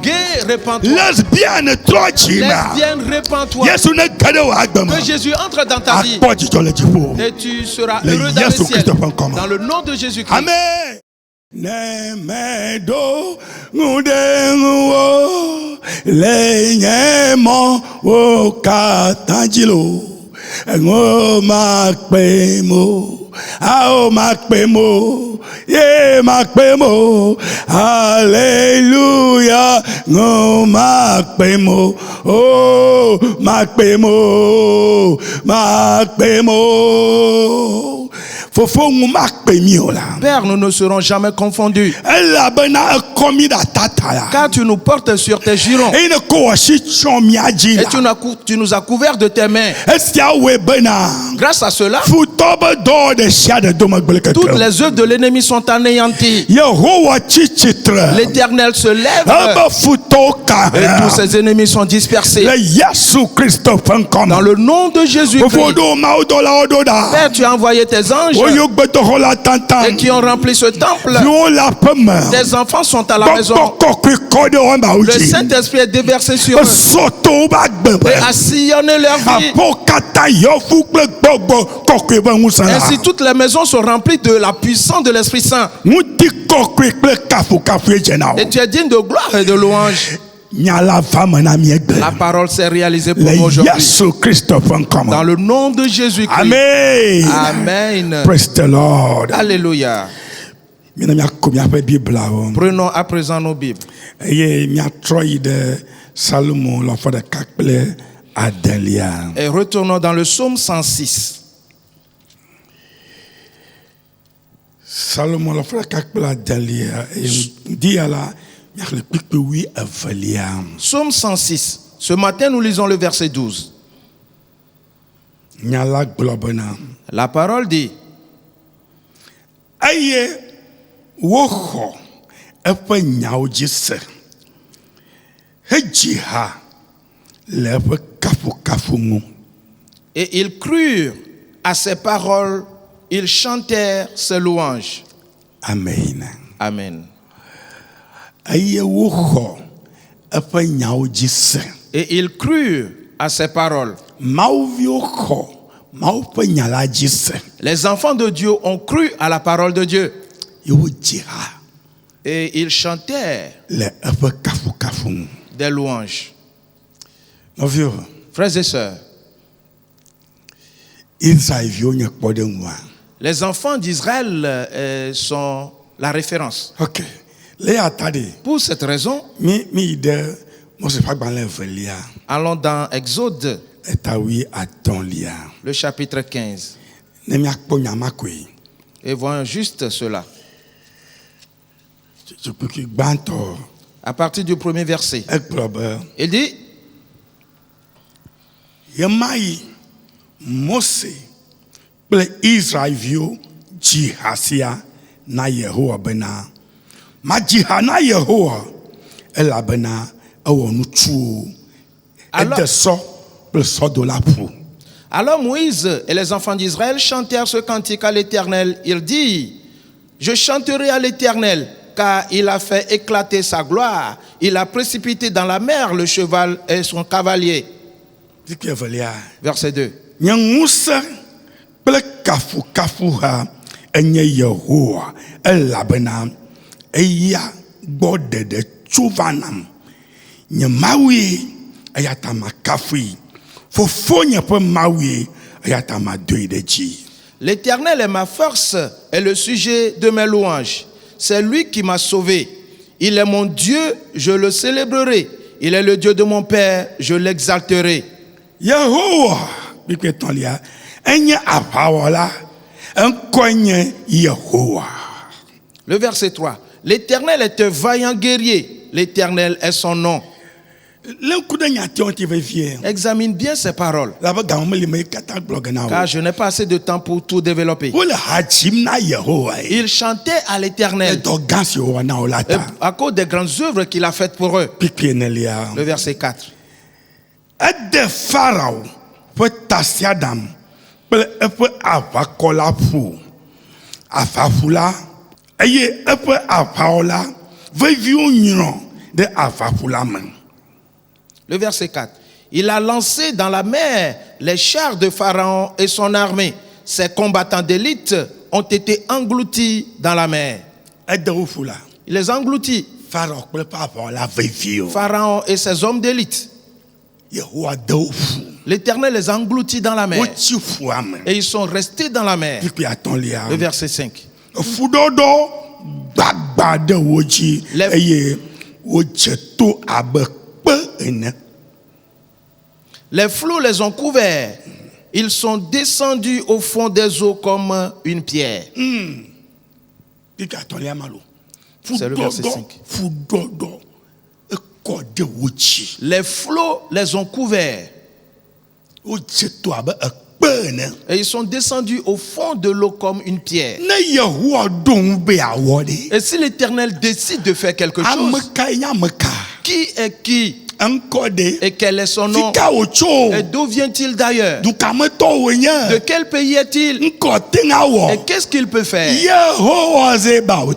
Gay, répands-toi. Lesbienne, répands-toi. Que Jésus entre dans ta vie. Et tu seras heureux dans le ciel. Dans le nom de Jésus-Christ. Amen. Nemedo ngudengo lenyemo wokatanjilo ngo makpemo ao makpemo ye makpemo hallelujah ngo makpemo oh makpemo Père, nous ne serons jamais confondus. Car tu nous portes sur tes girons. Et tu nous as couverts de tes mains. Grâce à cela, toutes les œuvres de l'ennemi sont anéanties. L'Éternel se lève et tous ses ennemis sont dispersés. Dans le nom de Jésus-Christ. Père, tu as envoyé tes anges et qui ont rempli ce temple. Tes enfants sont à la maison. Le Saint-Esprit est déversé sur eux et a sillonné leur vie. Ainsi toutes les maisons sont remplies de la puissance de l'Esprit Saint. Et tu es digne de gloire et de louange. La parole s'est réalisée pour nous aujourd'hui. Dans le nom de Jésus-Christ. Amen. Amen. Praise the Lord. Alléluia. Prenons à présent nos Bibles. Et retournons dans le psaume 106. Psaume 106. Ce matin, nous lisons le verset 12. La parole dit: et ils crurent à ses paroles, ils chantèrent ses louanges. Amen. Amen. Et ils crurent à ses paroles. Les enfants de Dieu ont cru à la parole de Dieu. Et ils chantèrent des louanges. Frères et sœurs, les enfants d'Israël sont la référence. Okay. Pour cette raison, allons dans Exode, le chapitre 15. Et voyons juste cela. À partir du premier verset. Il dit: alors Moïse et les enfants d'Israël chantèrent ce cantique à l'Éternel. Il dit: je chanterai à l'Éternel, car il a fait éclater sa gloire. Il a précipité dans la mer le cheval et son cavalier. Verset 2. L'Éternel est ma force et le sujet de mes louanges. C'est lui qui m'a sauvé. Il est mon Dieu, je le célébrerai. Il est le Dieu de mon Père, je l'exalterai. Le verset 3. L'Éternel est un vaillant guerrier. L'Éternel est son nom. Examine bien ces paroles. Car je n'ai pas assez de temps pour tout développer. Ils chantaient à l'Éternel à cause des grandes œuvres qu'il a faites pour eux. Le verset 4. Le verset 4. Il a lancé dans la mer les chars de Pharaon et son armée. Ses combattants d'élite ont été engloutis dans la mer. Il les engloutit. Pharaon et ses hommes d'élite. L'Éternel les a engloutis dans la mer. Et ils sont restés dans la mer. Le verset 5. Les flots les ont couverts. Ils sont descendus au fond des eaux comme une pierre. C'est le verset 5. Les flots les ont couverts. Et ils sont descendus au fond de l'eau comme une pierre. Et si l'Éternel décide de faire quelque chose, qui est qui? Et quel est son nom? Et d'où vient-il d'ailleurs? De quel pays est-il? Et qu'est-ce qu'il peut faire?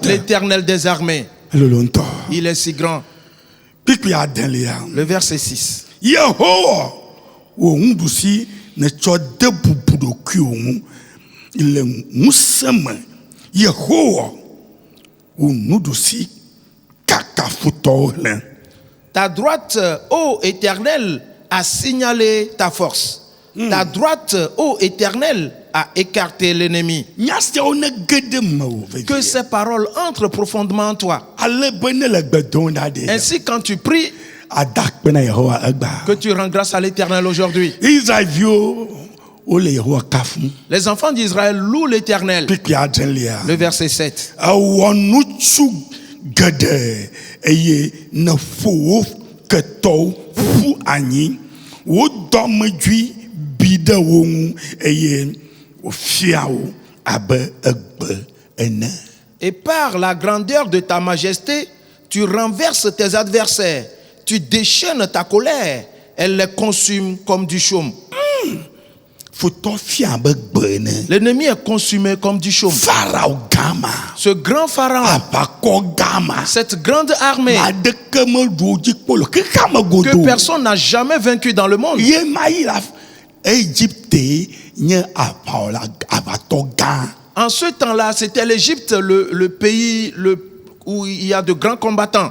L'Éternel des armées. Il est si grand. Le verset 6. Ta droite, ô Éternel, a signalé ta force. Ta droite, ô Éternel, a écarté l'ennemi. Que ces paroles entrent profondément en toi. Ainsi, quand tu pries, que tu rends grâce à l'Éternel aujourd'hui. Les enfants d'Israël louent l'Éternel. Le verset 7. Et par la grandeur de ta majesté, tu renverses tes adversaires. Tu déchaînes ta colère. Elle les consume comme du chaume. L'ennemi est consumé comme du chaume. Ce grand pharaon, cette grande armée que personne n'a jamais vaincu dans le monde. En ce temps-là, c'était l'Égypte, le pays où il y a de grands combattants.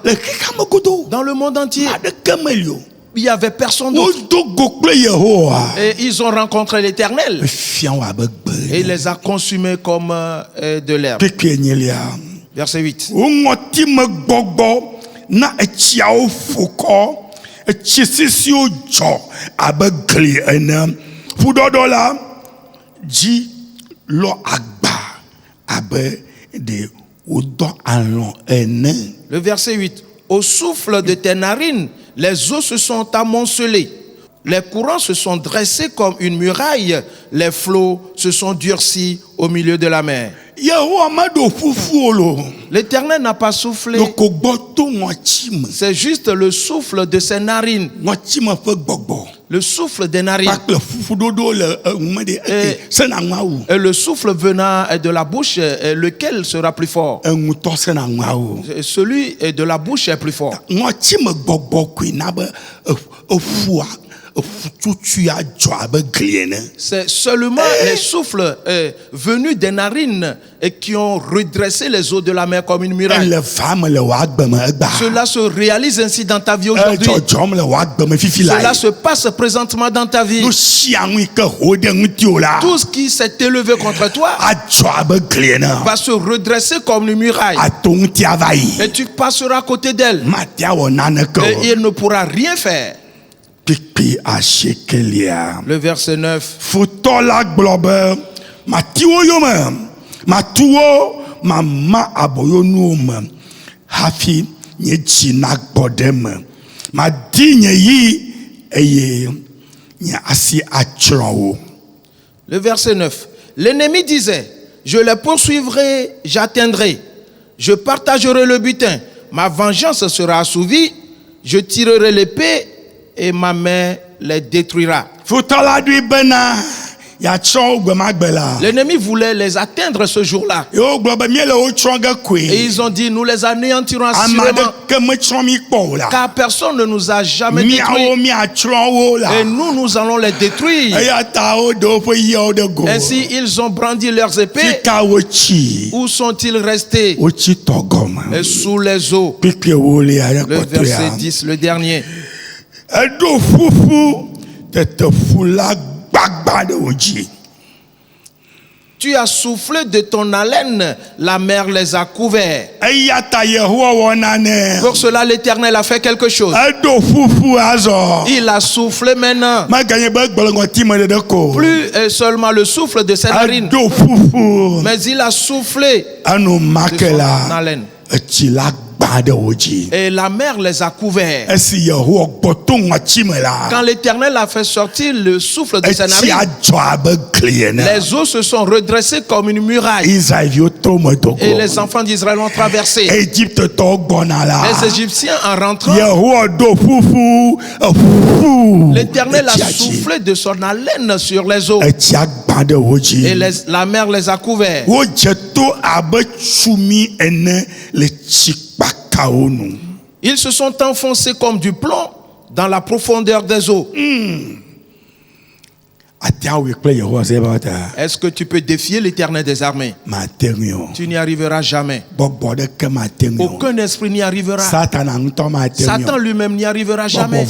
Dans le monde entier, il n'y avait personne d'autre. Et ils ont rencontré l'Éternel. Et il les a consumés comme de l'herbe. Verset 8. Le verset 8. Au souffle de tes narines, les eaux se sont amoncelées. Les courants se sont dressés comme une muraille. Les flots se sont durcis au milieu de la mer. L'Éternel n'a pas soufflé. C'est juste le souffle de ses narines. Le souffle des narines. Et le souffle venant de la bouche, lequel sera plus fort? Celui de la bouche est plus fort. C'est seulement les souffles venus des narines et qui ont redressé les eaux de la mer comme une muraille. Cela se réalise ainsi dans ta vie aujourd'hui. Cela se passe présentement dans ta vie. Tout ce qui s'est élevé contre toi va se redresser comme une muraille. Et tu passeras à côté d'elle. Et il ne pourra rien faire. Le verset 9. Le verset 9. L'ennemi disait, je les poursuivrai, j'atteindrai. Je partagerai le butin. Ma vengeance sera assouvie. Je tirerai l'épée et ma main les détruira. L'ennemi voulait les atteindre ce jour-là. Et ils ont dit, nous les anéantirons assurément. Car personne ne nous a jamais détruits. Et nous allons les détruire. Ainsi, ils ont brandi leurs épées. Où sont-ils restés? Et sous les eaux. Le verset 10, le dernier. Tu as soufflé de ton haleine, la mer les a couverts. Pour cela, l'Éternel a fait quelque chose. Il a soufflé maintenant. Plus seulement le souffle de ses narines, mais il a soufflé de son haleine. Et la mer les a couverts. Quand l'Éternel a fait sortir le souffle de ses narines, les eaux se sont redressées comme une muraille. Et les enfants d'Israël ont traversé. Les Égyptiens, en rentrant, l'Éternel a soufflé de son haleine sur les eaux. Et la mer les a couverts. Ils se sont enfoncés comme du plomb dans la profondeur des eaux. Est-ce que tu peux défier l'Éternel des armées? Tu n'y arriveras jamais. Aucun esprit n'y arrivera. Satan lui-même n'y arrivera jamais.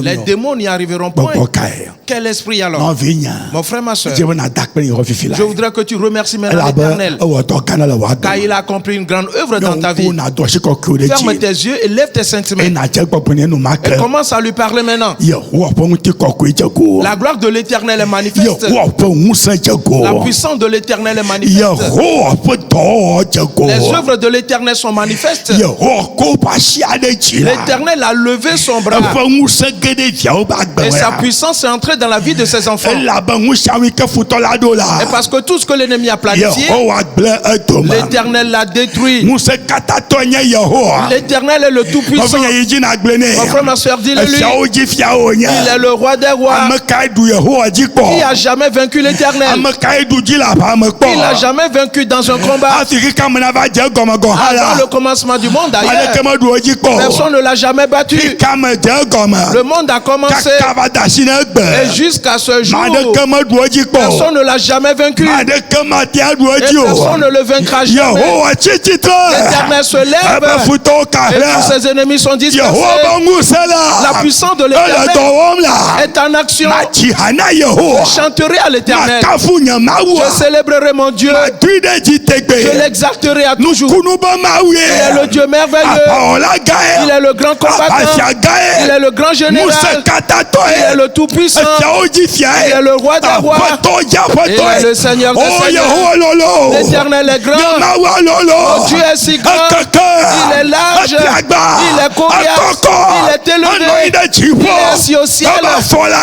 Les démons n'y arriveront point. Quel esprit alors? Mon frère, ma soeur, je voudrais que tu remercies maintenant l'Éternel, car il a accompli une grande œuvre dans ta vie. Ferme tes yeux et lève tes sentiments et commence à lui parler maintenant. La gloire de l'Éternel est manifeste. La puissance de l'Éternel est manifeste. Les œuvres de l'Éternel sont manifestes. L'Éternel a levé son bras et sa puissance est entrée dans la vie de ses enfants. Et parce que tout ce que l'ennemi a planifié, l'Éternel l'a détruit. L'Éternel est le Tout-Puissant. Mon frère, ma soeur, dis-le lui. Il est le roi des rois. Qui a jamais vaincu l'Éternel? Il n'a jamais vaincu dans un combat. Avant le commencement du monde, d'ailleurs, personne ne l'a jamais battu. Le monde a commencé. Et jusqu'à ce jour, personne ne l'a jamais vaincu. Et personne ne le vaincra jamais. L'Éternel se lève et tous ses ennemis sont dispersés. La puissance de l'Éternel est en action. Je chanterai à l'Éternel. Je célébrerai mon Dieu. Je l'exalterai à toujours. Il est le Dieu merveilleux. Il est le grand combattant. Il est le grand général. Il est le tout-puissant. Il est le roi des rois. Il est le Seigneur des seigneurs. L'Éternel est grand. Mon Dieu est si grand. Il est large. Il est coriace. Il est élevé. Il est assis au ciel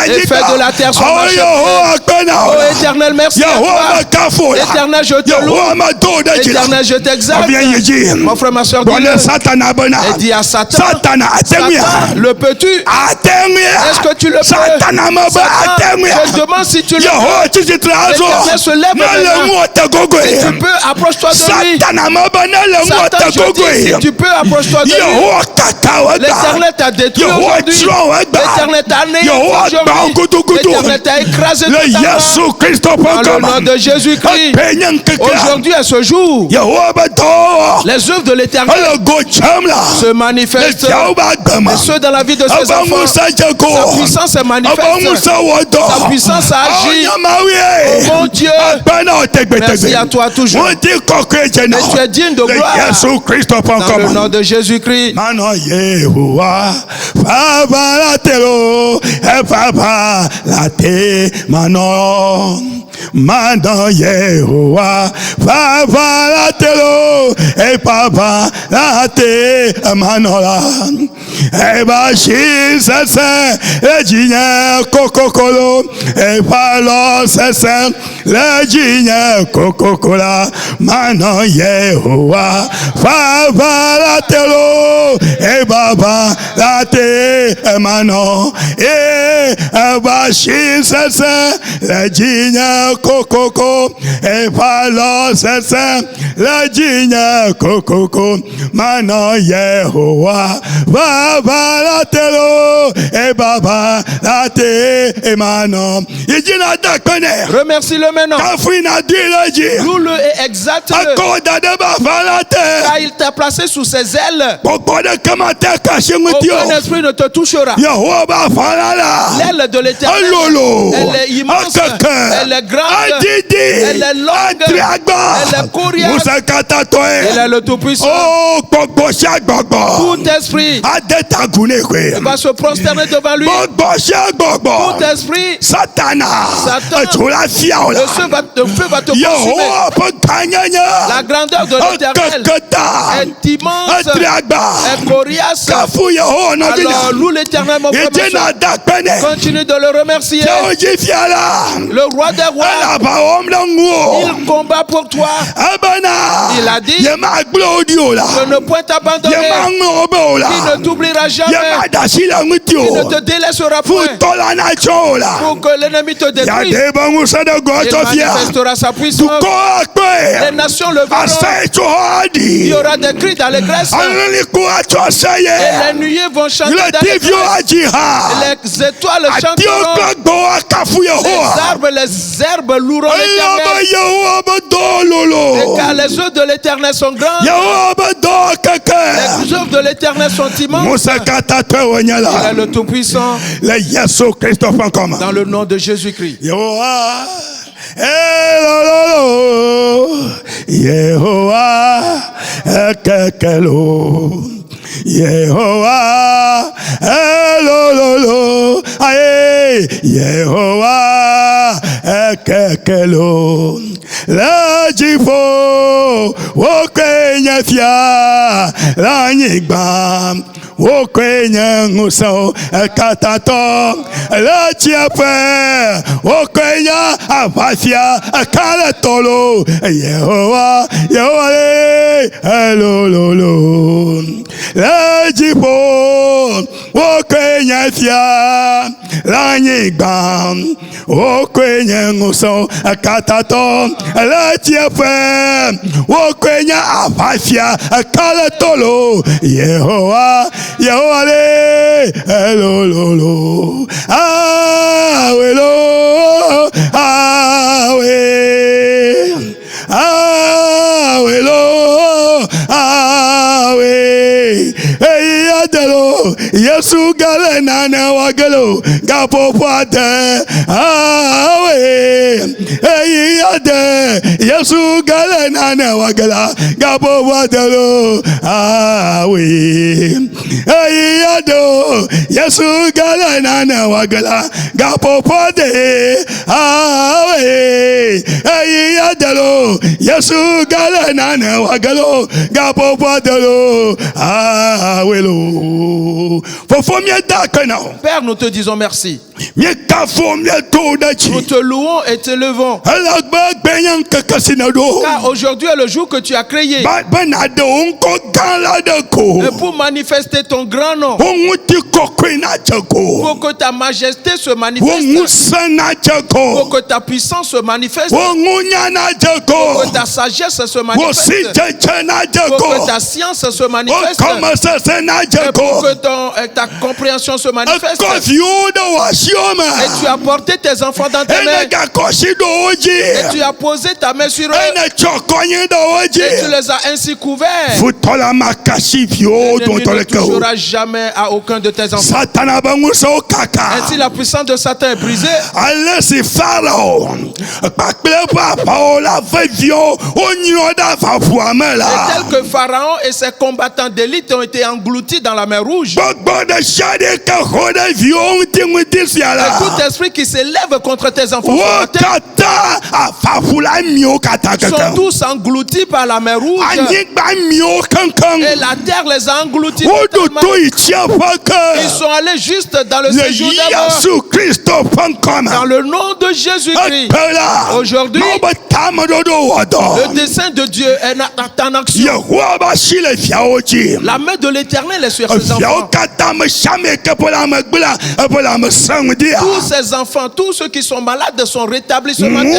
et fait de la terre son marché. Oh Éternel, merci à toi. Éternel, je te loue. Éternel, je t'exalte. Mon frère, ma soeur, dis-le. Et dis à Satan, Satan, le peux-tu? Est-ce que tu le peux? Satan, je demande si tu le peux. L'Éternel se lève maintenant. Si tu peux, approche-toi de lui. Satan, je dis, si tu peux, approche-toi de lui. L'Éternel t'a détruit aujourd'hui. L'Éternel t'a anéanti aujourd'hui. L'Éternel t'a écrasé totalement. Dans le nom de Jésus-Christ. Aujourd'hui à ce jour, les œuvres de l'Éternel se manifestent. Et ceux dans la vie de ses enfants, sa puissance est manifeste. Sa puissance a agi. Oh mon Dieu, merci à toi toujours. Et tu es digne de gloire. Dans le nom de Jésus-Christ. Mano Yehowa Fava la telo e papa la te manola eba shi sese lejinya kokokolo eba lo sese lejinya kokokola mano Yehowa fava la telo eba ba la te mano eba shi sese lejinya kokoko eba lo sese lejinya kokoko mano Yehowa Baba la telo et Baba la te emano. Remercie-le maintenant. Loue-le et exalte-le. Car il t'a placé sous ses ailes. Aucun esprit ne te touchera. L'aile de l'Éternel, elle est immense, elle est grande, elle est longue, elle est coriace, elle est le Tout-Puissant. Tout esprit va se prosterner devant lui. Tout esprit, Satan, le feu va te consumer. La grandeur de l'Éternel est immense, est coriace. Alors loue l'Éternel, mon frère. Continue de le remercier. Le roi des rois, il combat pour toi. Il a dit, je ne point t'abandonner. Il ne t'oubliera jamais. Il ne te délaissera point pour que l'ennemi te détruise. Il manifestera sa puissance. Les nations le verront. Il y aura des cris d'allégresse. Et les nuées vont chanter d'allégresse. Les étoiles chanteront. Les herbes loueront l'Éternel. Et car les œuvres de l'Éternel sont grandes. Les œuvres de l'Éternel sont immenses. Il est le Tout-Puissant. Dans le nom de Jésus-Christ. Yehowa ekekelo Yehowa elololo aye Yehowa ekekelo lejifo wokenye fia lanyigba wokenye nguso katato lechiepe wokenye afafia kaletolo Yehowa Yehowa elololo lejifo wokenye fia lanyigba wokenye nguso katato lechiepe wokenye afafia kaletolo Yehowa Yehowa elololo awelo awelo awe eyadelo Yesu gale nana wagelo gapopade awe eyade Yesu gale nana wagela gapopade awe eyado Yesu gale nana wagela gapopade awe eyadelo Yesu gale nana wagelo gapopade awelo. Père, nous te disons merci. Nous te louons et te levons. Car aujourd'hui est le jour que tu as créé. Et pour manifester ton grand nom. Pour que ta majesté se manifeste. Pour que ta puissance se manifeste. Pour que ta sagesse se manifeste. Pour que ta science se manifeste. Et pour que ta compréhension se manifeste. Et tu as porté tes enfants dans tes mains. Et tu as posé ta main sur eux. Et tu les as ainsi couverts. L'ennemi ne touchera jamais à aucun de tes enfants. Ainsi la puissance de Satan est brisée. Et tel que Pharaon et ses combattants d'élite ont été engloutis dans la mer Rouge. Et tout esprit qui s'élève contre tes enfants, sont tous engloutis par la mer Rouge. Et la terre les a engloutis. Ils sont allés juste dans le séjour des morts. Dans le nom de Jésus-Christ. Aujourd'hui, le dessein de Dieu est en action. La main de l'Éternel est sur ses enfants. Tous ces enfants, tous ceux qui sont malades sont rétablis ce matin.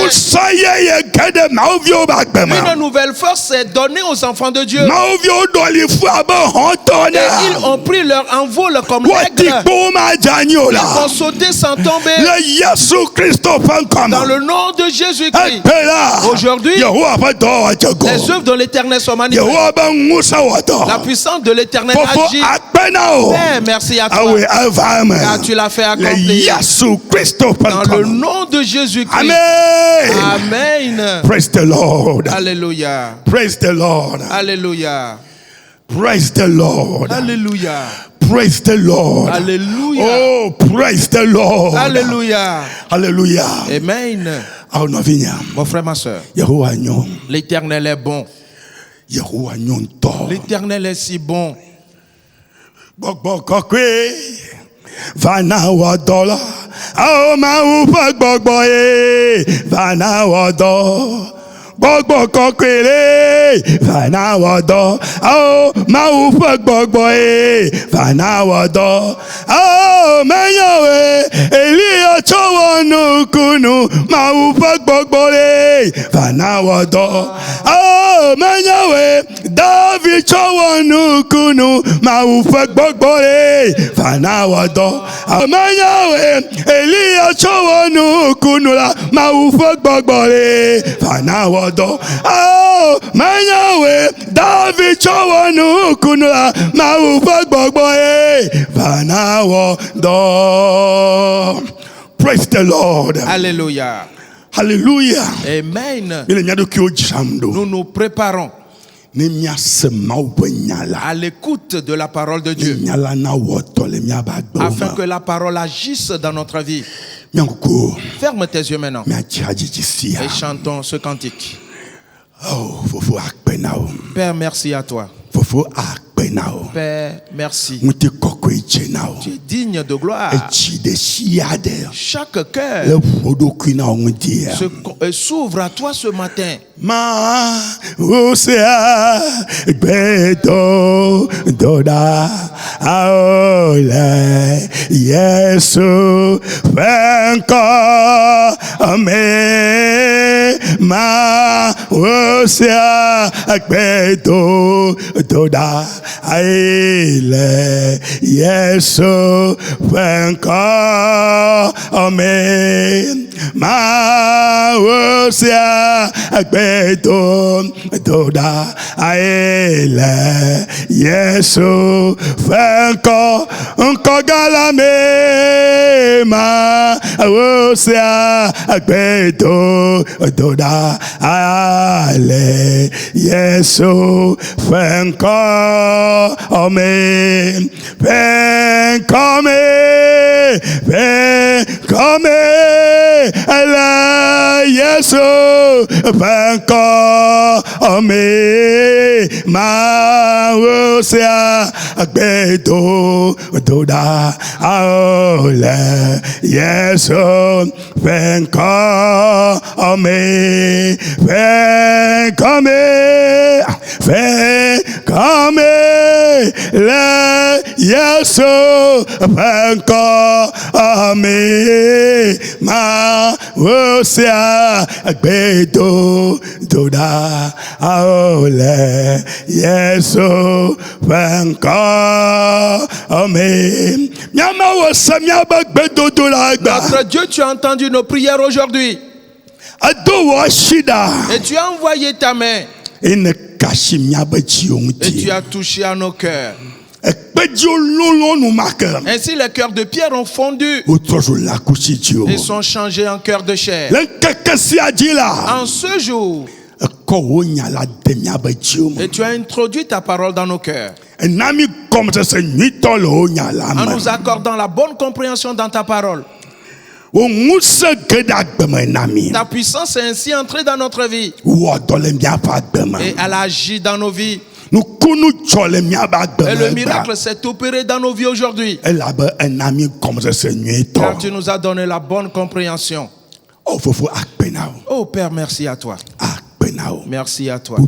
Une nouvelle force est donnée aux enfants de Dieu. Et ils ont pris leur envol comme l'aigle. Ils vont sauter sans tomber. Dans le nom de Jésus-Christ. Aujourd'hui, les œuvres de l'Éternel sont manifestées. La puissance de l'Éternel agit. Père, merci à toi. Car tu l'as fait accomplir. Dans le nom de Jésus-Christ. Amen. Praise the Lord. Alléluia. Praise the Lord. Alléluia. Praise the Lord. Alléluia. Praise the Lord. Alléluia. Oh, praise the Lord. Alléluia. Alléluia. Amen. Mon frère, ma soeur, l'Éternel est bon. L'Éternel est si bon. Vana wadola, oh ma upa gbogboye, vana wado, gbogbo kokwele, vana wado, oh ma upa gbogboye, vana wado, oh menyawe, Eliya chowonu kunu, ma upa gbogboye, vana wado, oh menyawe, David chowonu kunu, ma upa gbogboye, vana wado. Amanyawe Eliya chowonu kunula maufa gbogbore fanawodo. Oh manyawe David chowonu kunula maufa gbogbore fanawodo. Praise the Lord. Alléluia. Alléluia. Amen. Nous nous préparons à l'écoute de la parole de Dieu, afin que la parole agisse dans notre vie. Ferme tes yeux maintenant et chantons ce cantique. Père, merci à toi. Père, merci. Tu es digne de gloire. Chaque cœur s'ouvre à toi ce matin. Ma usea gbedo doda aole Yesu fenko ame ma usea gbedo doda aole Yesu fenko ame ma usea Beto toda aele Yesu fenko unko galame ma osia beto toda aele Yesu fenko ome fenko me ala Yesu fenko ome ma osia agbedo doda aole Yesu fenko ome fenko me la Yesu fenko ome ma osia agbedo doda aole Yesu fenko ome miama wosa miaba gbedo dola agba. Notre Dieu, tu as entendu nos prières aujourd'hui. Et tu as envoyé ta main. Et tu as touché à nos cœurs. Ainsi les cœurs de pierre ont fondu et sont changés en cœurs de chair. En ce jour, et tu as introduit ta parole dans nos cœurs, en nous accordant la bonne compréhension dans ta parole. Ta puissance est ainsi entrée dans notre vie. Et elle agit dans nos vies. Et le miracle s'est opéré dans nos vies aujourd'hui. Car tu nous as donné la bonne compréhension. Oh Père, merci à toi. Merci à toi.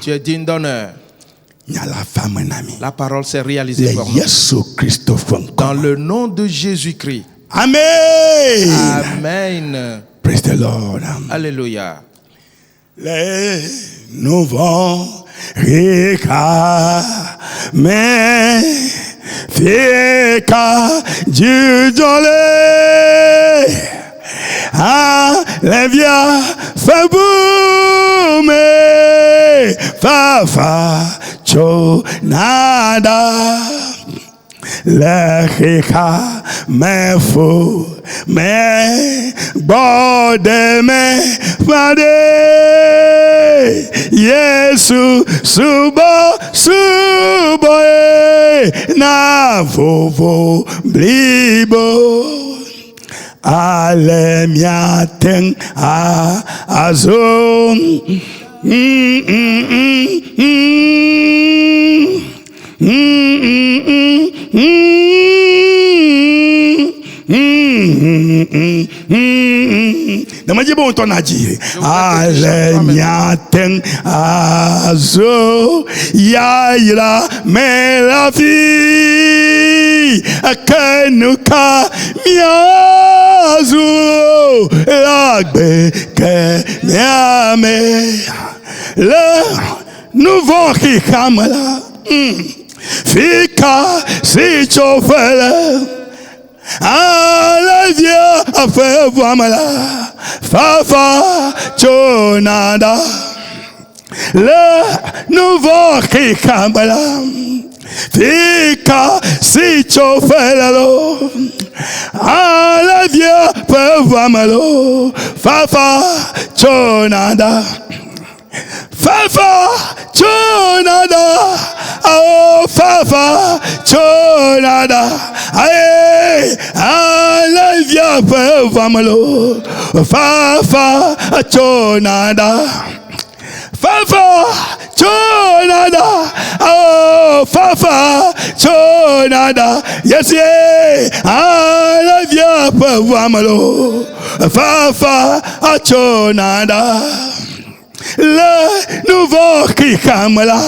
Tu es digne d'honneur. La parole s'est réalisée pour nous. Dans le nom de Jésus-Christ. Amen. Amen. Praise the Lord. Alléluia. Les nouveaux rica mais fica du dolé les vieux fait boumer fafa cho nada le rica mais fou mais bode mais fade Yesu subo na vovo blibo ale miaten azon Namajibo tonaji ale nyaten azo yaira melafi akanuka miazu lagbe ke miame le nouveau qui kamala fika si chofele Alavia a fait voilà, Fafa Chonada, le nouveau qui Kambala, Fika si chofelo, Alavia fait voilà, Fafa Chonada. Fafa Chonada, oh Fafa Chonada, aye, alavia pevamalo, Fafa Chonada, Fafa Chonada, oh Fafa Chonada, yes yeah, alavia pevamalo, Fafa Chonada. Le nouveau qui camela,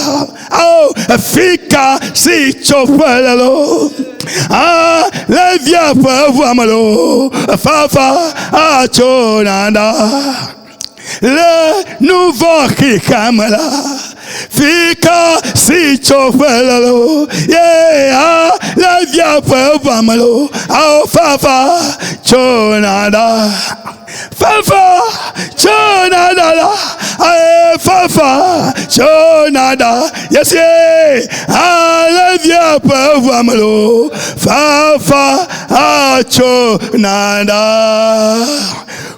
oh, fika si chofelo, ah, le via pavamalo, fafa a chonada. Le nouveau qui camela, fika si chofelo, yeah, le via pavamalo, oh, fafa chonada. Fafa Chonada, aye Fafa Chonada, yes yeah, alavia pavamalo, Fafa Chonada.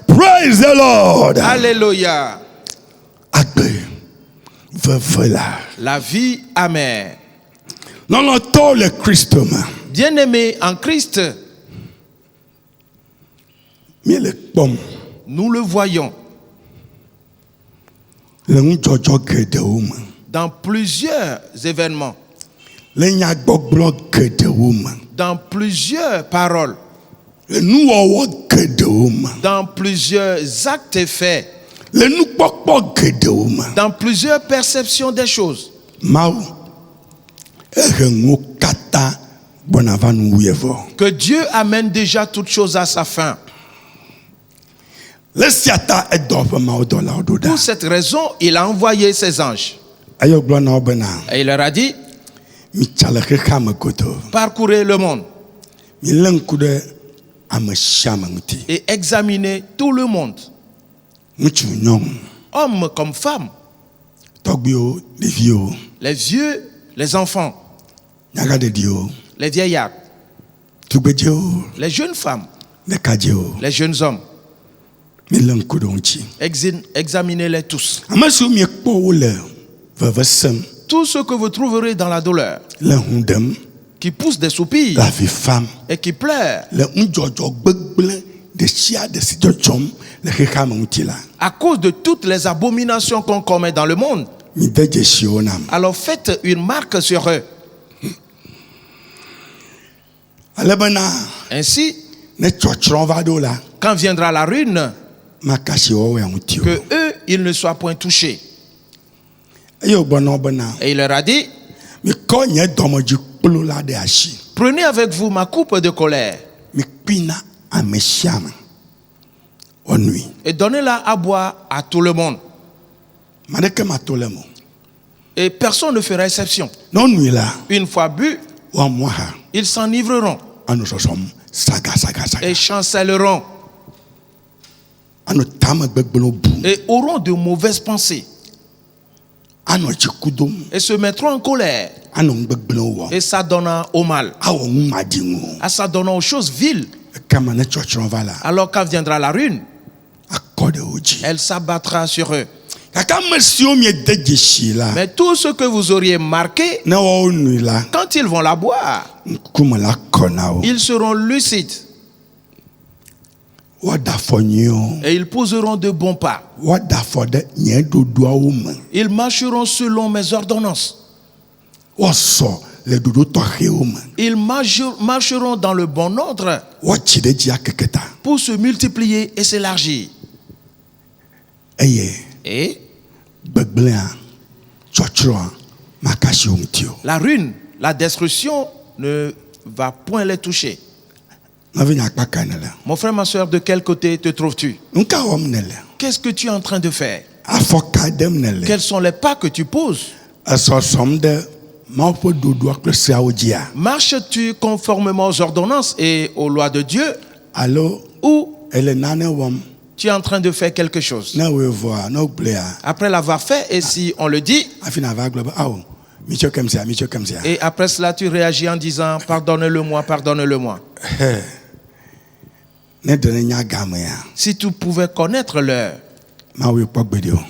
Praise the Lord. Alléluia. Voilà. La vie amère. Non, non, tout le Christ. Bien-aimé en Christ. Nous le voyons dans plusieurs événements, dans plusieurs paroles, dans plusieurs actes et faits, dans plusieurs perceptions des choses. Que Dieu amène déjà toutes choses à sa fin. Pour cette raison, il a envoyé ses anges. Et il leur a dit, parcourez le monde et examinez tout le monde, hommes comme femmes, les vieux, les enfants, les vieillards, les jeunes femmes, les jeunes hommes. Examinez-les tous. Tout ce que vous trouverez dans la douleur, qui pousse des soupirs et qui pleure, À cause de toutes les abominations qu'on commet dans le monde, alors faites une marque sur eux. Ainsi, quand viendra la ruine, que eux, ils ne soient point touchés. Et il leur a dit, prenez avec vous ma coupe de colère et donnez-la à boire à tout le monde. Et personne ne fera exception. Une fois bu, ils s'enivreront et chancelleront et auront de mauvaises pensées et se mettront en colère et s'adonnant au mal, à s'adonnant aux choses viles. Alors quand viendra la ruine, elle s'abattra sur eux. Mais tout ce que vous auriez marqué, quand ils vont la boire, ils seront lucides et ils poseront de bons pas. Ils marcheront selon mes ordonnances. Ils marcheront dans le bon ordre pour se multiplier et s'élargir. Et la ruine, la destruction ne va point les toucher. Mon frère, ma soeur, de quel côté te trouves-tu? Qu'est-ce que tu es en train de faire? Quels sont les pas que tu poses? Marches-tu conformément aux ordonnances et aux lois de Dieu? Ou tu es en train de faire quelque chose? Après l'avoir fait, et si on le dit, et après cela tu réagis en disant pardonne-le-moi, pardonne-le-moi. Si tu pouvais connaître l'heure,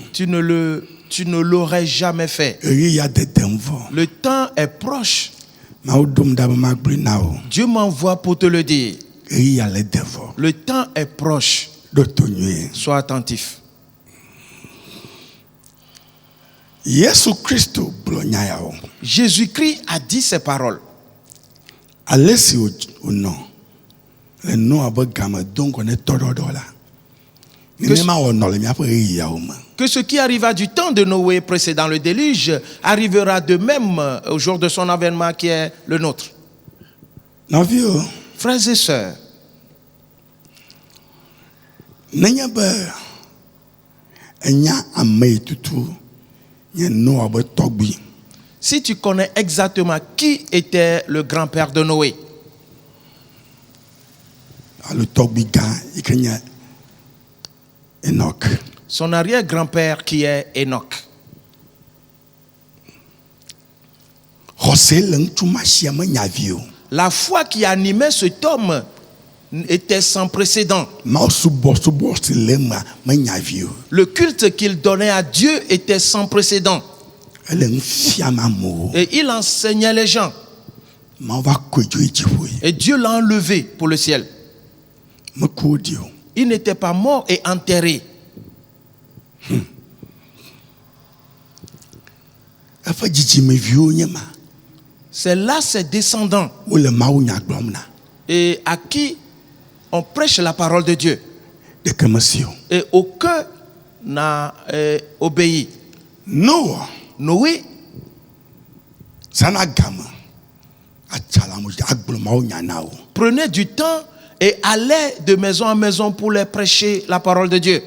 tu ne l'aurais jamais fait. Le temps est proche. Dieu m'envoie pour te le dire. Le temps est proche. Sois attentif. Jésus-Christ a dit ces paroles. Que ce qui arriva du temps de Noé précédant le déluge arrivera de même au jour de son avènement qui est le nôtre. Frères et sœurs, si tu connais exactement qui était le grand-père de Noé, son arrière-grand-père qui est Enoch, la foi qui animait cet homme était sans précédent. Le culte qu'il donnait à Dieu était sans précédent. Et il enseignait les gens. Et Dieu l'a enlevé pour le ciel. Il n'était pas mort et enterré. C'est là ses descendants et à qui on prêche la parole de Dieu. Et aucun n'a obéi. Noé, prenait du temps et allait de maison en maison pour les prêcher la parole de Dieu.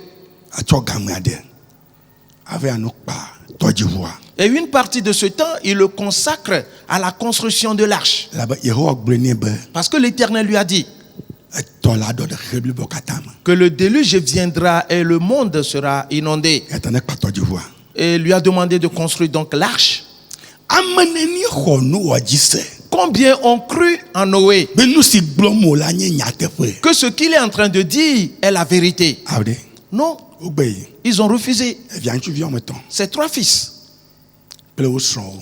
Et une partie de ce temps, il le consacre à la construction de l'arche. Parce que l'Éternel lui a dit que le déluge viendra et le monde sera inondé. Et lui a demandé de construire donc l'arche. Combien ont cru en Noé que ce qu'il est en train de dire est la vérité? Non, ils ont refusé. Ses 3 fils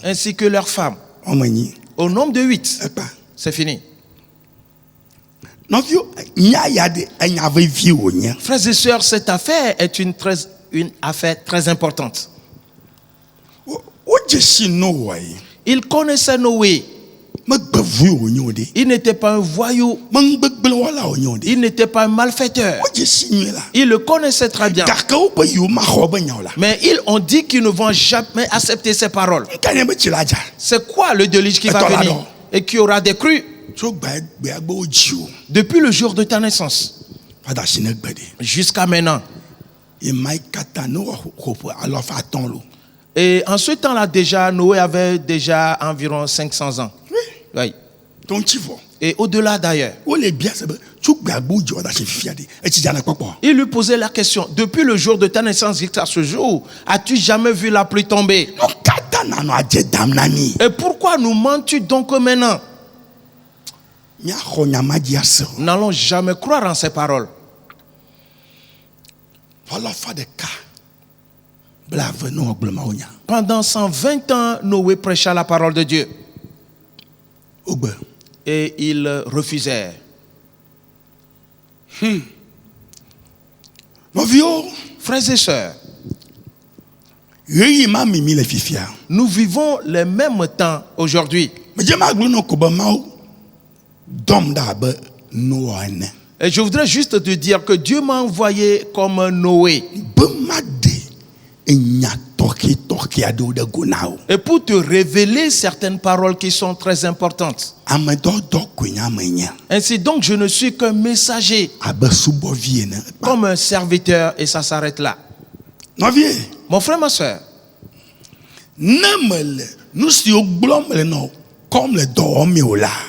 ainsi que leurs femmes, au nombre de 8. C'est fini. Frères et sœurs, cette affaire est une affaire très importante. Il connaissait Noé. Il n'était pas un voyou. Il n'était pas un malfaiteur. Il le connaissait très bien. Mais ils ont dit qu'ils ne vont jamais accepter ses paroles. C'est quoi le déluge qui va venir et qui aura des crues depuis le jour de ta naissance jusqu'à maintenant? Et en ce temps-là, déjà, Noé avait déjà environ 500 ans. Oui. Et au-delà d'ailleurs. Il lui posait la question: depuis le jour de ta naissance jusqu'à ce jour, as-tu jamais vu la pluie tomber? Et pourquoi nous mens-tu donc maintenant? Nous n'allons jamais croire en ces paroles. Pendant 120 ans, Noé prêcha la parole de Dieu. Et ils refusaient. Frères et sœurs, nous vivons les mêmes temps aujourd'hui. Et je voudrais juste te dire que Dieu m'a envoyé comme Noé. Et pour te révéler certaines paroles qui sont très importantes. Ainsi donc, je ne suis qu'un messager, comme un serviteur, et ça s'arrête là. Mon frère, ma soeur,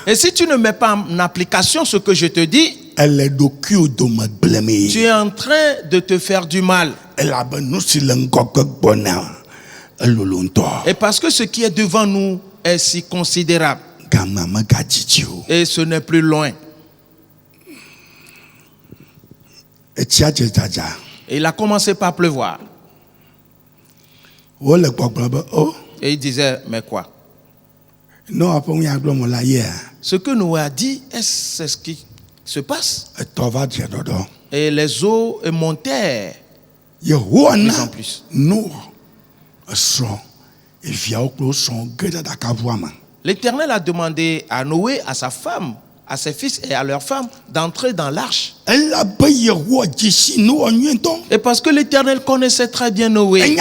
et si tu ne mets pas en application ce que je te dis, tu es en train de te faire du mal. Et parce que ce qui est devant nous est si considérable. Et ce n'est plus loin. Et il a commencé par pleuvoir. Et il disait: mais quoi? Ce que Noé a dit, c'est ce qui se passe. Et les eaux montèrent de plus en plus. L'Éternel a demandé à Noé, à sa femme, à ses fils et à leurs femmes d'entrer dans l'arche. Et parce que l'Éternel connaissait très bien Noé,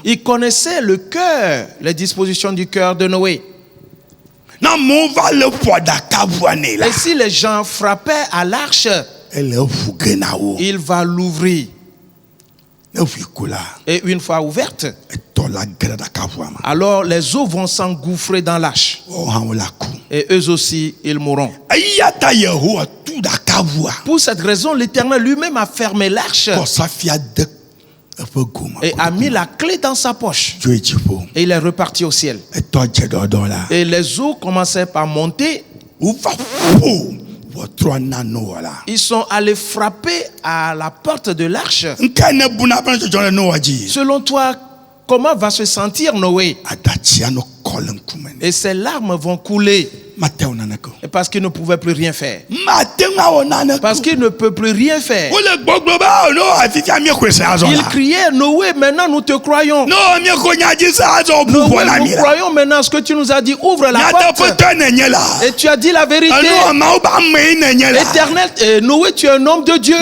il connaissait le cœur, les dispositions du cœur de Noé. Et si les gens frappaient à l'arche, il va l'ouvrir. Et une fois ouverte, alors les eaux vont s'engouffrer dans l'arche. Et eux aussi, ils mourront. Pour cette raison, l'Éternel lui-même a fermé l'arche et a mis la clé dans sa poche. Et il est reparti au ciel. Et les eaux commençaient par monter. Ils sont allés frapper à la porte de l'arche. Selon toi, comment va se sentir Noé? Et ses larmes vont couler. Et parce qu'il ne pouvait plus rien faire. Parce qu'il ne peut plus rien faire. Il criait: Noé, maintenant nous te croyons. Noé, nous croyons maintenant ce que tu nous as dit. Ouvre la porte. Et tu as dit la vérité. Éternel, Noé, tu es un homme de Dieu.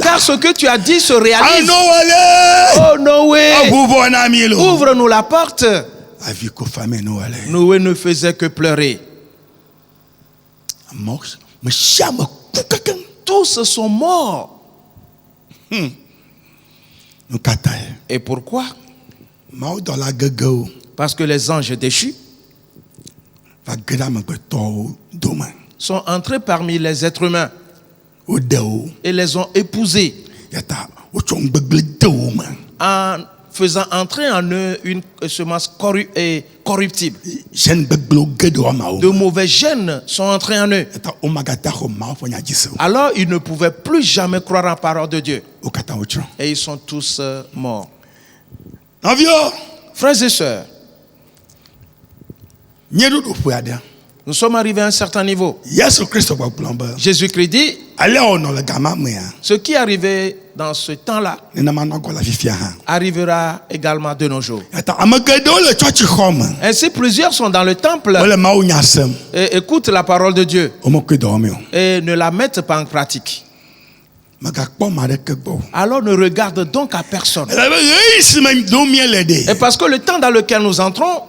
Car ce que tu as dit se réalise. Oh Noé, ouvre-nous la porte. Noé ne faisait que pleurer. Tous sont morts. Et pourquoi? Parce que les anges déchus sont entrés parmi les êtres humains et les ont épousés en faisant entrer en eux une semence corruptible. De mauvais gènes sont entrés en eux. Alors ils ne pouvaient plus jamais croire en parole de Dieu. Et ils sont tous morts. Frères et sœurs, nous Nous sommes arrivés à un certain niveau. Jésus-Christ dit, ce qui est arrivé dans ce temps-là arrivera également de nos jours. Ainsi, plusieurs sont dans le temple et écoutent la parole de Dieu et ne la mettent pas en pratique. Alors ne regarde donc à personne. Et parce que le temps dans lequel nous entrons,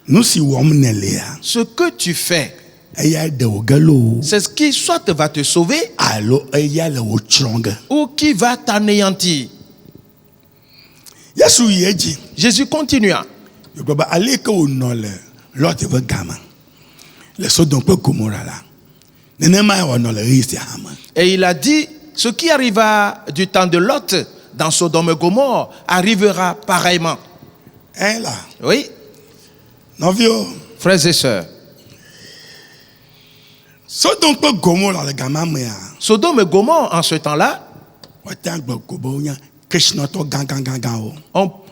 ce que tu fais, c'est ce qui soit va te sauver ou qui va t'anéantir. Jésus continua. Et il a dit, ce qui arriva du temps de Lot dans Sodome et Gomorrhe arrivera pareillement. Oui. Frères et sœurs, Sodome et Gomorrhe en ce temps-là,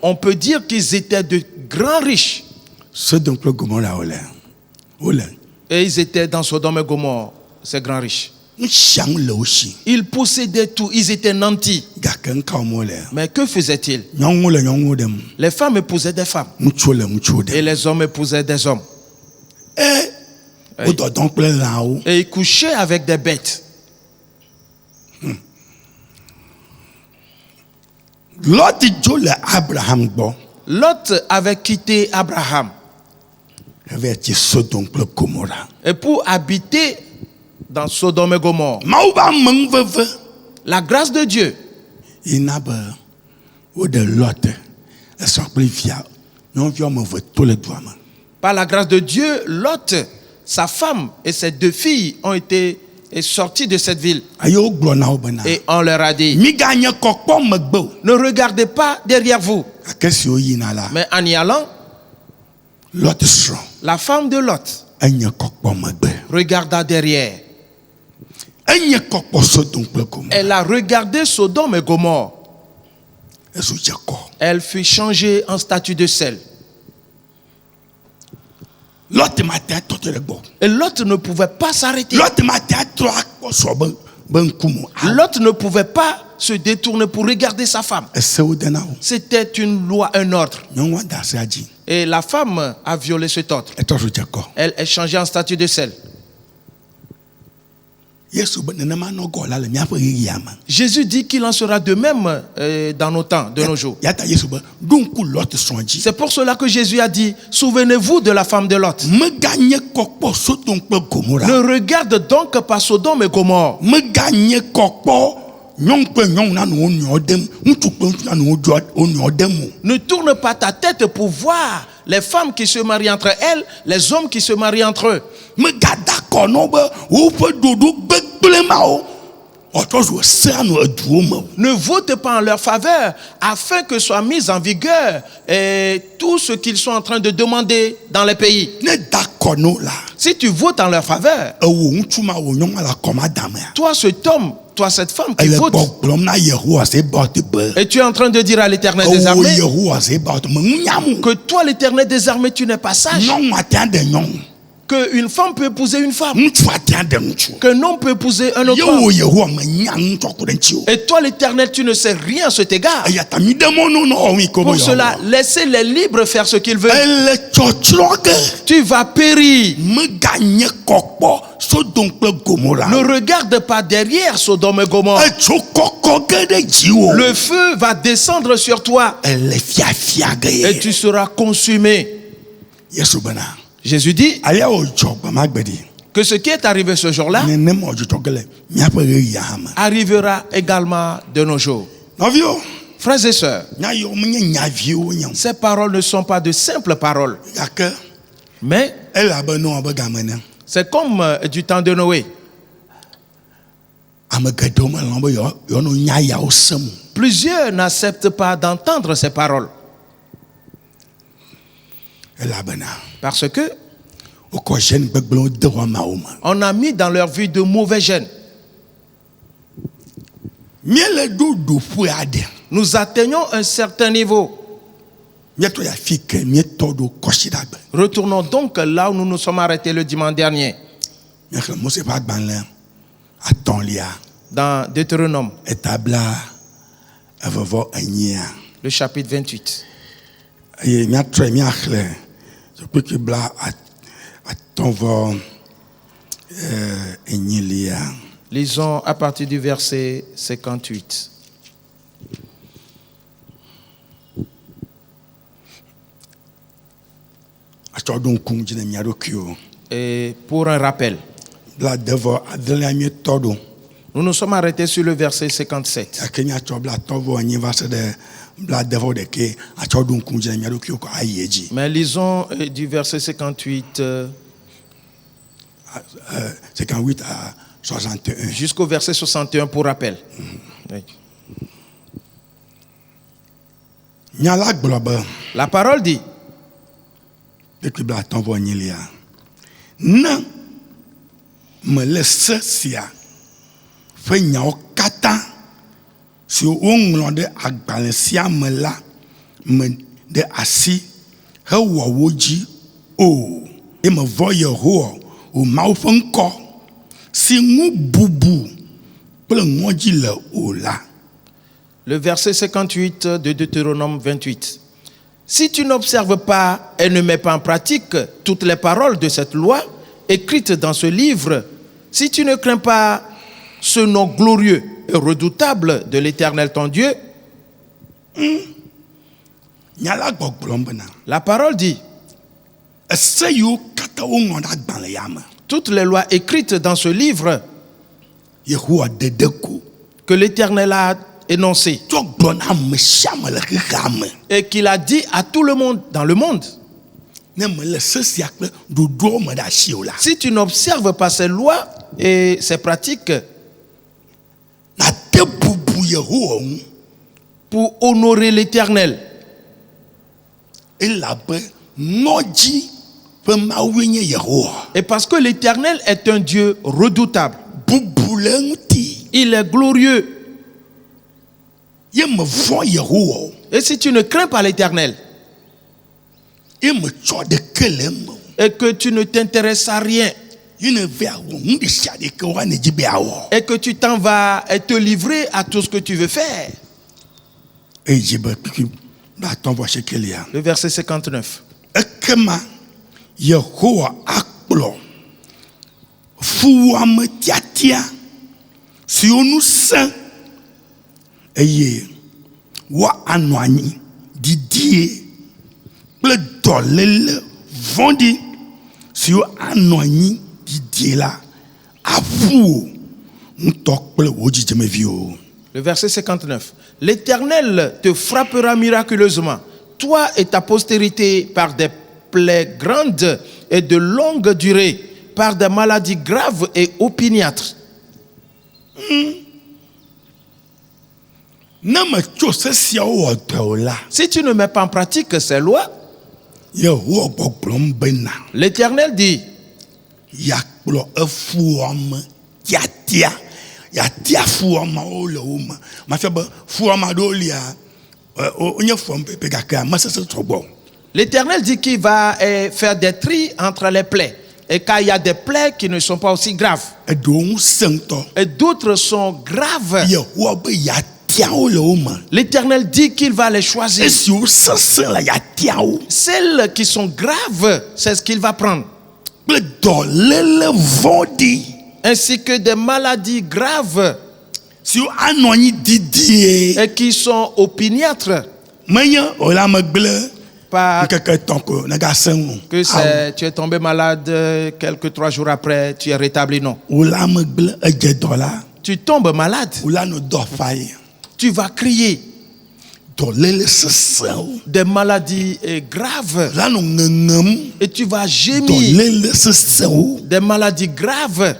on peut dire qu'ils étaient de grands riches. Et ils étaient dans Sodome et Gomorrhe, ces grands riches. Ils possédaient tout, ils étaient nantis. Mais que faisaient-ils? Les femmes épousaient des femmes. Et les hommes épousaient des hommes. Et ils couchaient avec des bêtes. Lot avait quitté Abraham. Et pour habiter dans Sodome et Gomorrhe, la grâce de Dieu par la grâce de Dieu, Lot, sa femme et ses deux filles ont été sortis de cette ville. Et on leur a dit, ne regardez pas derrière vous. Mais en y allant, la femme de Lot regarda derrière. Elle a regardé Sodome et Gomorrhe. Elle fut changée en statue de sel. Et Lot ne pouvait pas s'arrêter. Lot ne pouvait pas se détourner pour regarder sa femme. C'était une loi, un ordre. Et la femme a violé cet ordre. Elle est changée en statue de sel. Jésus dit qu'il en sera de même dans nos temps, de nos jours. C'est pour cela que Jésus a dit, souvenez-vous de la femme de Lot. Ne regarde donc pas Sodome et Gomorrhe. Ne tourne pas ta tête pour voir les femmes qui se marient entre elles, les hommes qui se marient entre eux. Ne vote pas en leur faveur afin que soit mis en vigueur tout ce qu'ils sont en train de demander dans les pays. Si tu votes en leur faveur, toi cet homme, toi cette femme qui vote, et tu es en train de dire à l'Éternel des armées que toi l'Éternel des armées tu n'es pas sage, qu'une femme peut épouser une femme, qu'un homme peut épouser un autre homme. Et toi l'Éternel tu ne sais rien à cet égard. Pour cela laissez-les libres faire ce qu'ils veulent. Tu vas périr. Ne regarde pas derrière Sodome et Gomorrhe. Le feu va descendre sur toi et tu seras consumé. Jésus dit que ce qui est arrivé ce jour-là arrivera également de nos jours. Frères et sœurs, ces paroles ne sont pas de simples paroles, mais c'est comme du temps de Noé. Plusieurs n'acceptent pas d'entendre ces paroles. Parce que on a mis dans leur vie de mauvais gènes. Nous atteignons un certain niveau. Retournons donc là où nous nous sommes arrêtés le dimanche dernier. Dans Deutéronome. Le chapitre 28. Lisons à partir du verset 58. Et pour un rappel, nous nous sommes arrêtés sur le verset 57. Mais lisons du verset 58 à 61. Jusqu'au verset 61 pour rappel. Oui. La parole dit: non, me laisse sia. Fais nyao kata. Si on de agbalensia me la me de asi. He wawoji o. E me voye ho o mau fanko. Si ngou boubou. Ple ngoji le o la. Le verset 58 de Deutéronome 28. Si tu n'observes pas et ne mets pas en pratique toutes les paroles de cette loi écrites dans ce livre, si tu ne crains pas ce nom glorieux et redoutable de l'Éternel ton Dieu, la parole dit: toutes les lois écrites dans ce livre que l'Éternel a énoncé et qu'il a dit à tout le monde dans le monde. Si tu n'observes pas ces lois et ces pratiques pour honorer l'Éternel, et parce que l'Éternel est un Dieu redoutable, il est glorieux. Et si tu ne crains pas l'Éternel et que tu ne t'intéresses à rien et que tu t'en vas et te livrer à tout ce que tu veux faire. Le verset 59. Wa anwani didie ple dolele vondi si o anwani didie la afu ntok ple woji jemevio. Le verset 59. L'Éternel te frappera miraculeusement, toi et ta postérité, par des plaies grandes et de longue durée, par des maladies graves et opiniâtres. Si tu ne mets pas en pratique ces lois, l'Éternel dit: l'Éternel dit qu'il va faire des tris entre les plaies. Et quand il y a des plaies qui ne sont pas aussi graves, et d'autres sont graves, l'Éternel dit qu'il va les choisir. Celles qui sont graves, c'est ce qu'il va prendre. Ainsi que des maladies graves et qui sont opiniâtres. Pas que tu es tombé malade, quelques 3 jours après, tu es rétabli, non. Tu tombes malade. Tu vas crier. Des maladies graves. Et tu vas gémir. Des maladies graves.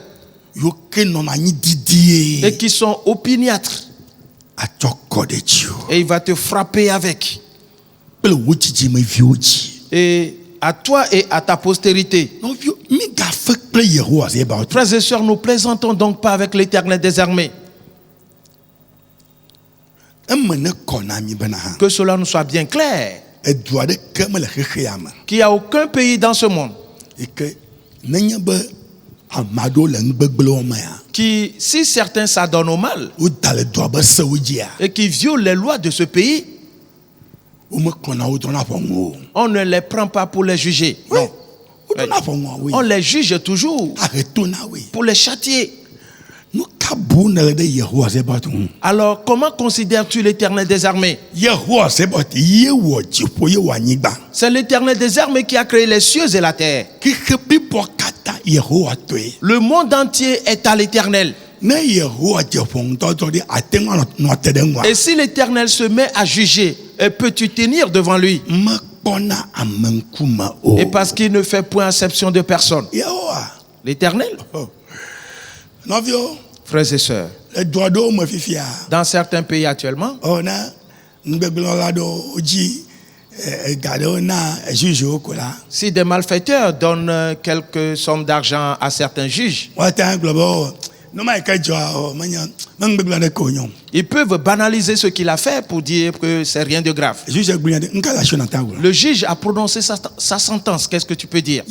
Et qui sont opiniâtres. Et il va te frapper avec. Et à toi et à ta postérité. Frères et sœurs, nous plaisantons donc pas avec l'Éternel des armées. Que cela nous soit bien clair. qu'il n'y a aucun pays dans ce monde qui, si certains s'adonnent au mal et qui violent les lois de ce pays, on ne les prend pas pour les juger. Non. On les juge toujours pour les châtier. Alors, comment considères-tu l'Éternel des armées? C'est l'Éternel des armées qui a créé les cieux et la terre. Le monde entier est à l'Éternel. Et si l'Éternel se met à juger, peux-tu tenir devant lui? Et parce qu'il ne fait point exception de personne. L'Éternel. Frères et sœurs, dans certains pays actuellement, si des malfaiteurs donnent quelques sommes d'argent à certains juges, ils peuvent banaliser ce qu'il a fait pour dire que c'est rien de grave. Le juge a prononcé sa sentence. Qu'est-ce que tu peux dire?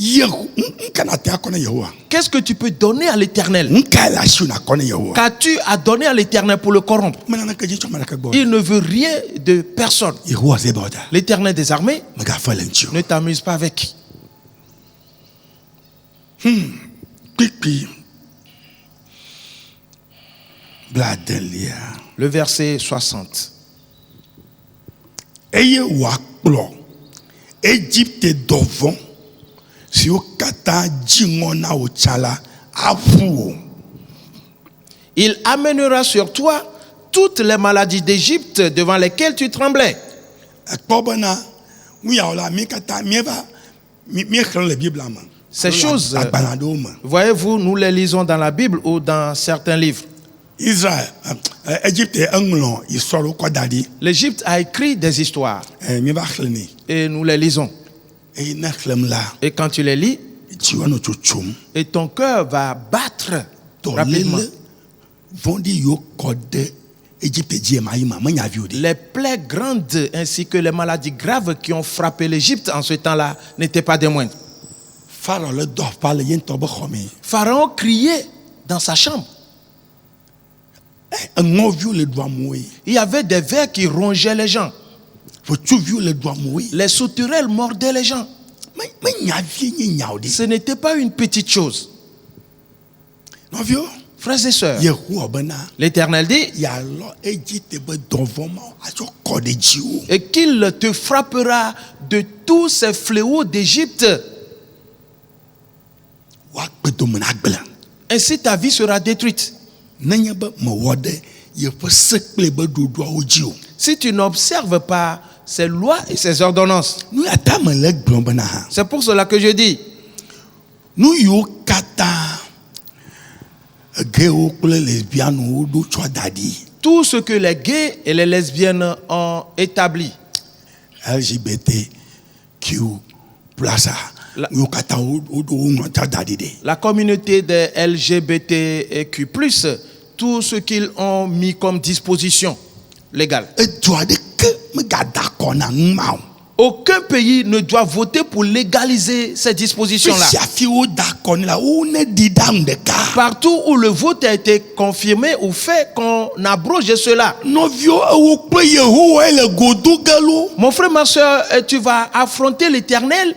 Qu'est-ce que tu peux donner à l'Éternel? Qu'as-tu à donner à l'Éternel pour le corrompre? Il ne veut rien de personne. L'Éternel des armées ne t'amuse pas avec qui? Le verset 60. Il amènera sur toi toutes les maladies d'Égypte devant lesquelles tu tremblais. Ces choses, voyez-vous, nous les lisons dans la Bible ou dans certains livres. L'Égypte a écrit des histoires et nous les lisons. Et quand tu les lis, et ton cœur va battre rapidement. Les plaies grandes ainsi que les maladies graves qui ont frappé l'Égypte en ce temps-là n'étaient pas des moindres. Pharaon criait dans sa chambre. Il y avait des vers qui rongeaient les gens. Les sauterelles mordaient les gens. Ce n'était pas une petite chose. Frères et sœurs, l'Éternel dit et qu'il te frappera de tous ces fléaux d'Égypte. Ainsi ta vie sera détruite. Si tu n'observes pas ces lois et ces ordonnances, c'est pour cela que je dis tout ce que les gays et les lesbiennes ont établi, la communauté des LGBTQ+, tout ce qu'ils ont mis comme disposition légale. Aucun pays ne doit voter pour légaliser ces dispositions-là. Partout où le vote a été confirmé ou fait, qu'on abroge cela. Mon frère, ma soeur, tu vas affronter l'Éternel.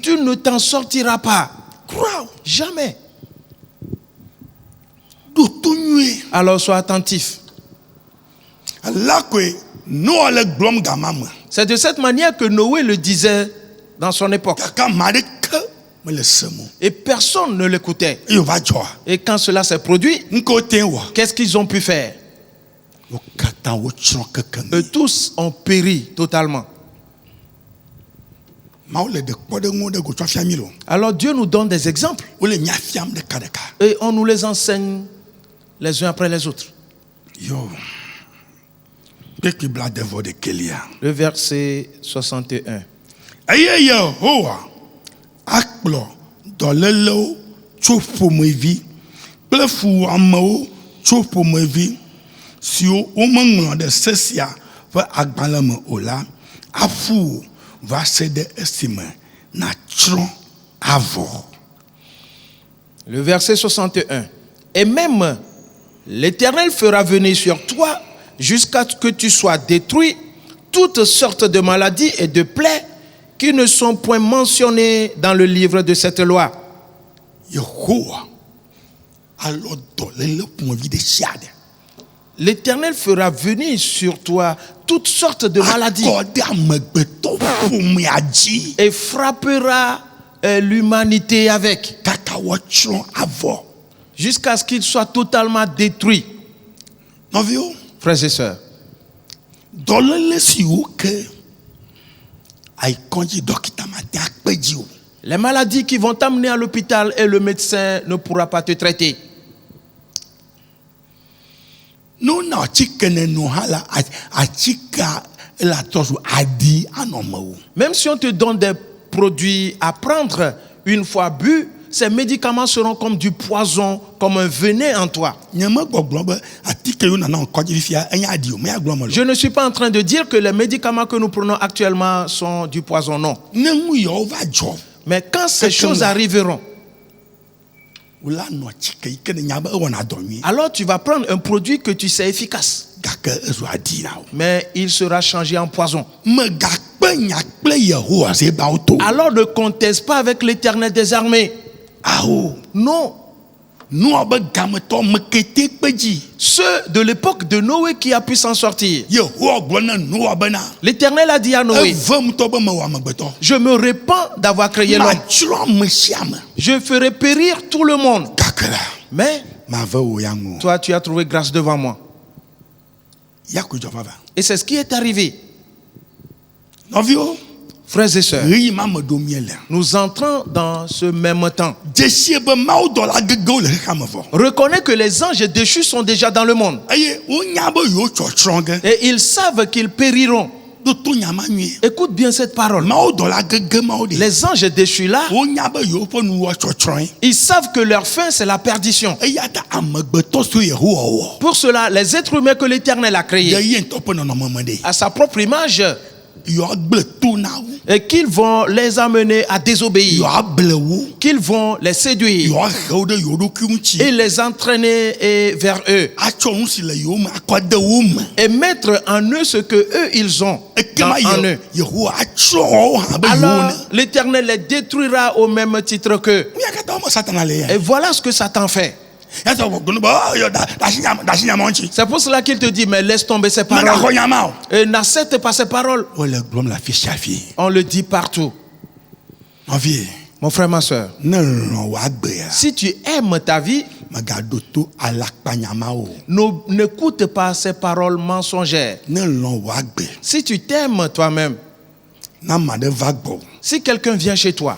Tu ne t'en sortiras pas. Jamais. Alors sois attentif. C'est de cette manière que Noé le disait dans son époque. Et personne ne l'écoutait. Et quand cela s'est produit, qu'est-ce qu'ils ont pu faire? Eux tous ont péri totalement. Alors Dieu nous donne des exemples et on nous les enseigne les uns après les autres. Le verset 61. fa agbalame ola afu va sede estime na tron avant. Le verset 61. Et même l'Éternel fera venir sur toi jusqu'à ce que tu sois détruit toutes sortes de maladies et de plaies qui ne sont point mentionnées dans le livre de cette loi. L'Éternel fera venir sur toi toutes sortes de maladies et frappera l'humanité avec jusqu'à ce qu'il soit totalement détruit. Frères et sœurs, les maladies qui vont t'amener à l'hôpital et le médecin ne pourra pas te traiter. Même si on te donne des produits à prendre une fois bu, ces médicaments seront comme du poison, comme un venin en toi. Je ne suis pas en train de dire que les médicaments que nous prenons actuellement sont du poison, non. Mais quand ces choses arriveront, alors tu vas prendre un produit que tu sais efficace, mais il sera changé en poison. Alors ne conteste pas avec l'Éternel des armées. Non. Ceux de l'époque de Noé qui a pu s'en sortir. L'Éternel a dit à Noé, je me répands d'avoir créé l'homme. Je ferai périr tout le monde. Mais toi, tu as trouvé grâce devant moi. Et c'est ce qui est arrivé. Frères et sœurs, nous entrons dans ce même temps. Reconnais que les anges déchus sont déjà dans le monde. Et ils savent qu'ils périront. Écoute bien cette parole. Les anges déchus là, ils savent que leur fin c'est la perdition. Pour cela, les êtres humains que l'Éternel a créés à sa propre image, et qu'ils vont les amener à désobéir, qu'ils vont les séduire et les entraîner vers eux et mettre en eux ce que eux ils ont en eux. Alors l'Éternel les détruira au même titre qu'eux. Et voilà ce que Satan fait. C'est pour cela qu'il te dit, mais laisse tomber ces paroles et n'accepte pas ces paroles. On le dit partout. Mon frère, ma soeur, si tu aimes ta vie, n'écoute pas ces paroles mensongères. Si tu t'aimes toi-même, si quelqu'un vient chez toi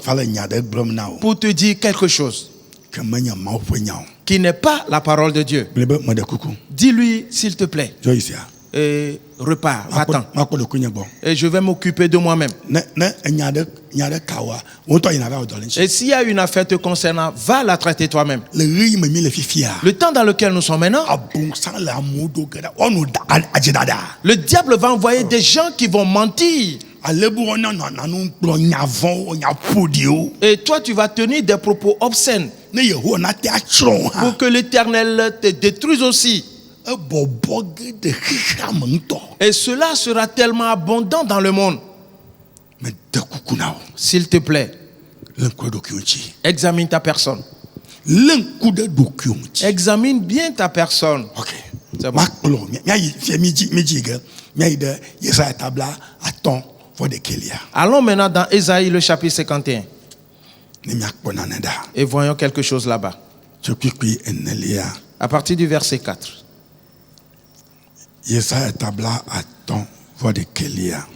pour te dire quelque chose qui n'est pas la parole de Dieu, dis-lui s'il te plaît et repars, va-t'en. Et je vais m'occuper de moi-même. Et s'il y a une affaire te concernant, va la traiter toi-même. Le temps dans lequel nous sommes maintenant, le diable va envoyer des gens qui vont mentir. Et toi tu vas tenir des propos obscènes pour que l'Éternel te détruise aussi. Et cela sera tellement abondant dans le monde. S'il te plaît, examine ta personne. Examine bien ta personne. C'est bon. Allons maintenant dans Ésaïe le chapitre 51. Et voyons quelque chose là-bas. À partir du verset 4.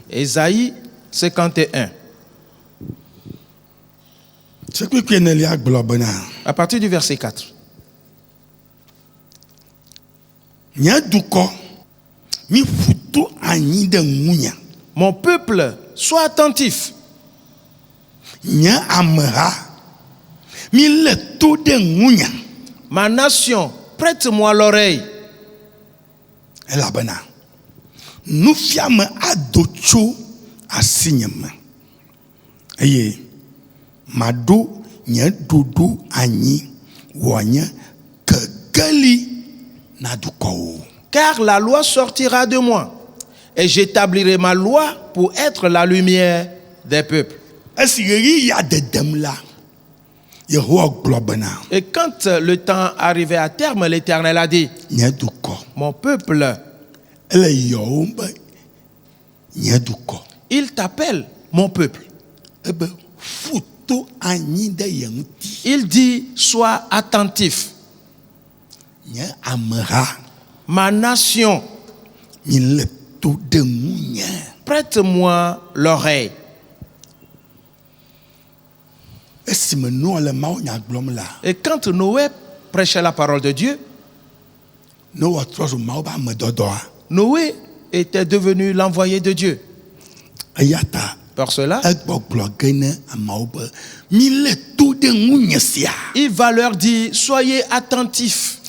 Ésaïe 51. À partir du verset 4. Mon peuple, sois attentif. Ma nation, prête-moi l'oreille. nous fiame adocho asinyema. Aye, mado nye dodo anyi wanya kegali naduko. Car la loi sortira de moi, et j'établirai ma loi pour être la lumière des peuples. Et quand le temps arrivait à terme, l'Éternel a dit, mon peuple, il t'appelle mon peuple. Il dit, sois attentif. Ma nation, prête-moi l'oreille. Et quand Noé prêchait la parole de Dieu, Noé était devenu l'envoyé de Dieu. Par cela, il va leur dire, soyez attentifs.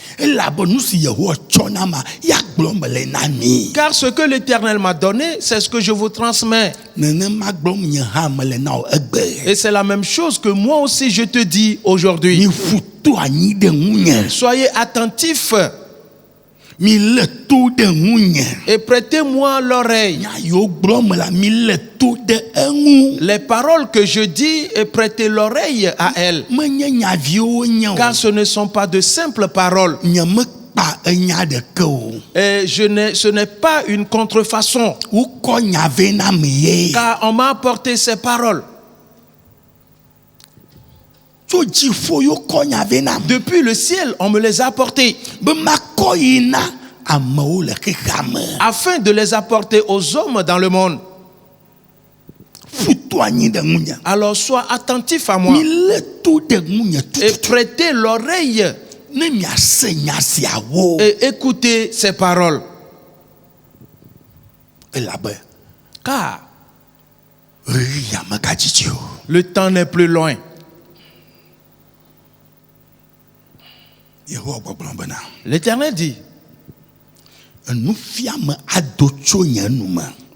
Car ce que l'Éternel m'a donné, c'est ce que je vous transmets. Et c'est la même chose que moi aussi je te dis aujourd'hui. Soyez attentifs. Et prêtez-moi l'oreille. Les paroles que je dis, et prêtez l'oreille à elles. Car ce ne sont pas de simples paroles. Et ce n'est pas une contrefaçon. Car on m'a apporté ces paroles. Depuis le ciel, on me les a apportées. Afin de les apporter aux hommes dans le monde. Alors sois attentif à moi. Et prêtez l'oreille. Et écoutez ces paroles. Car le temps n'est plus loin. L'Éternel dit,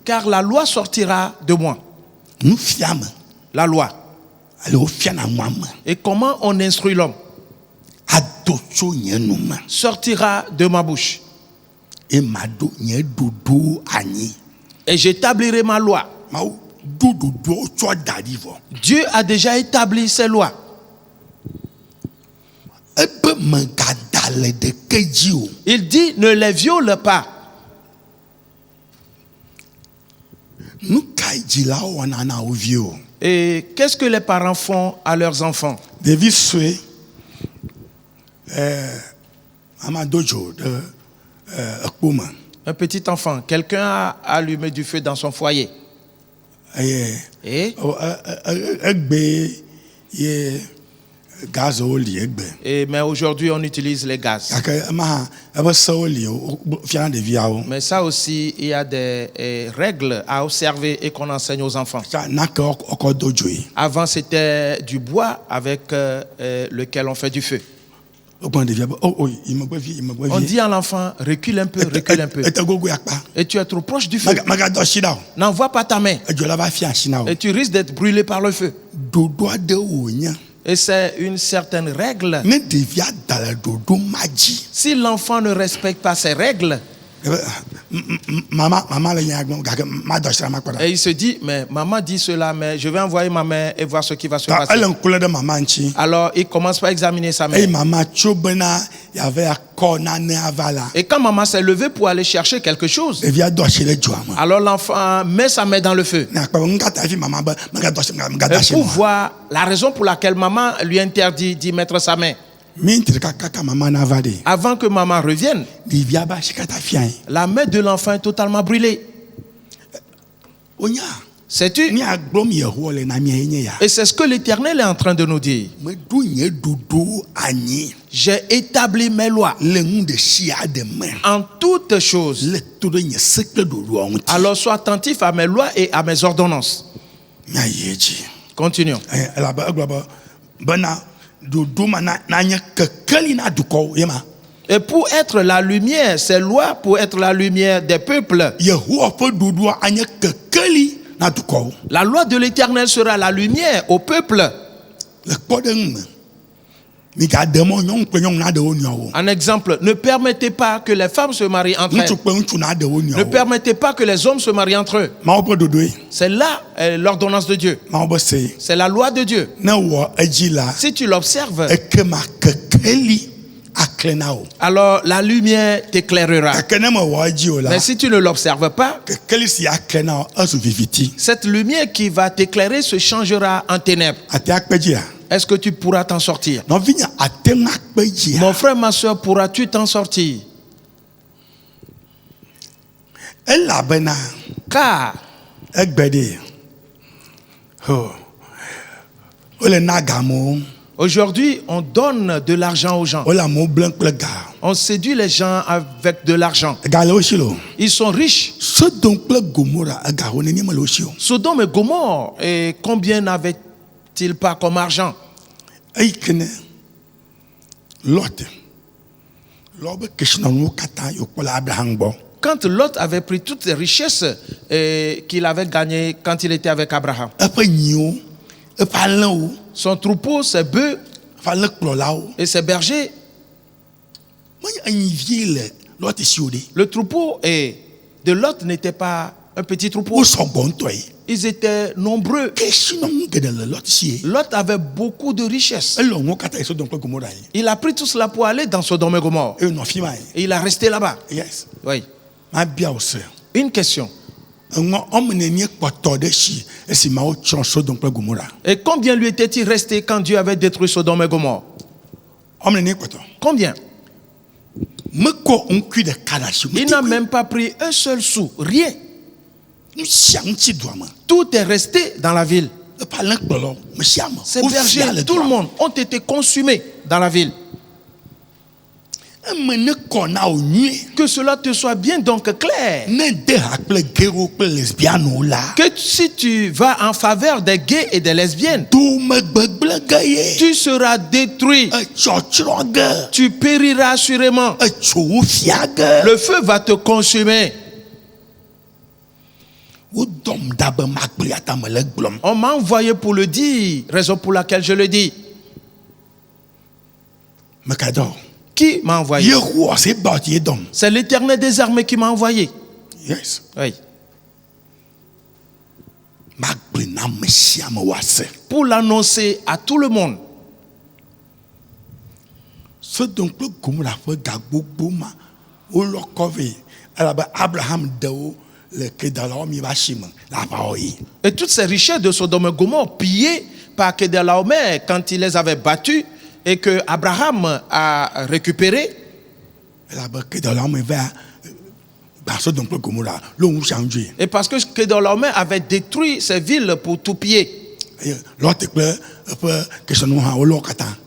car la loi sortira de moi. La loi. Et comment on instruit l'homme? Sortira de ma bouche. Et j'établirai ma loi. Dieu a déjà établi ses lois. Il dit, ne les viole pas. Et qu'est-ce que les parents font à leurs enfants? Un petit enfant, quelqu'un a allumé du feu dans son foyer. Et mais aujourd'hui on utilise les gaz. Mais ça aussi, il y a des règles à observer et qu'on enseigne aux enfants. Avant c'était du bois avec lequel on fait du feu. On dit à l'enfant, recule un peu, recule un peu. Et tu es trop proche du feu. N'envoie pas ta main. Et tu risques d'être brûlé par le feu. Et c'est une certaine règle. Si l'enfant ne respecte pas ces règles, et il se dit, mais maman dit cela, mais je vais envoyer ma mère et voir ce qui va se passer. Alors il commence par examiner sa mère. Et quand maman s'est levée pour aller chercher quelque chose, alors l'enfant met sa main dans le feu. Et pour voir la raison pour laquelle maman lui interdit d'y mettre sa main. Avant que maman revienne, la main de l'enfant est totalement brûlée. Sais-tu? Et c'est ce que l'Éternel est en train de nous dire. J'ai établi mes lois en toutes choses. Alors sois attentif à mes lois et à mes ordonnances. Continuons. Et pour être la lumière, ces lois pour être la lumière des peuples. La loi de l'Éternel sera la lumière au peuple. Un exemple, ne permettez pas que les femmes se marient entre elles. Ne permettez pas que les hommes se marient entre eux. C'est là l'ordonnance de Dieu. C'est la loi de Dieu. Si tu l'observes, alors la lumière t'éclairera. Mais si tu ne l'observes pas, cette lumière qui va t'éclairer se changera en ténèbres. Est-ce que tu pourras t'en sortir? Mon frère, ma soeur, pourras-tu t'en sortir? Car aujourd'hui, on donne de l'argent aux gens. On séduit les gens avec de l'argent. Ils sont riches. Sodome et Gomorrhe, et combien n'avaient-ils pas comme argent? Quand Lot avait pris toutes les richesses qu'il avait gagnées quand il était avec Abraham, son troupeau, ses bœufs et ses bergers, le troupeau de Lot n'était pas un petit troupeau. Ils étaient nombreux. Lot avait beaucoup de richesses. Il a pris tout cela pour aller dans Sodome et Gomorrhe. Et il a resté là-bas. Yes. Oui. Une question. Et combien lui était-il resté quand Dieu avait détruit Sodome et Gomorrhe? Combien? Il n'a même pas pris un seul sou, rien. Tout est resté dans la ville. Ces bergers, tout le monde ont été consumés dans la ville. Que cela te soit bien donc clair. Que si tu vas en faveur des gays et des lesbiennes, tu seras détruit. Tu périras assurément. Le feu va te consumer. On m'a envoyé pour le dire, raison pour laquelle je le dis. Qui m'a envoyé? C'est l'Éternel des armées qui m'a envoyé. Yes. Oui. Pour l'annoncer à tout le monde. Et toutes ces richesses de Sodome et Gomorrhe pillées par Kedorlaomer quand il les avait battus et que Abraham a récupéré. Et parce que Kedorlaomer avait détruit ces villes pour tout piller.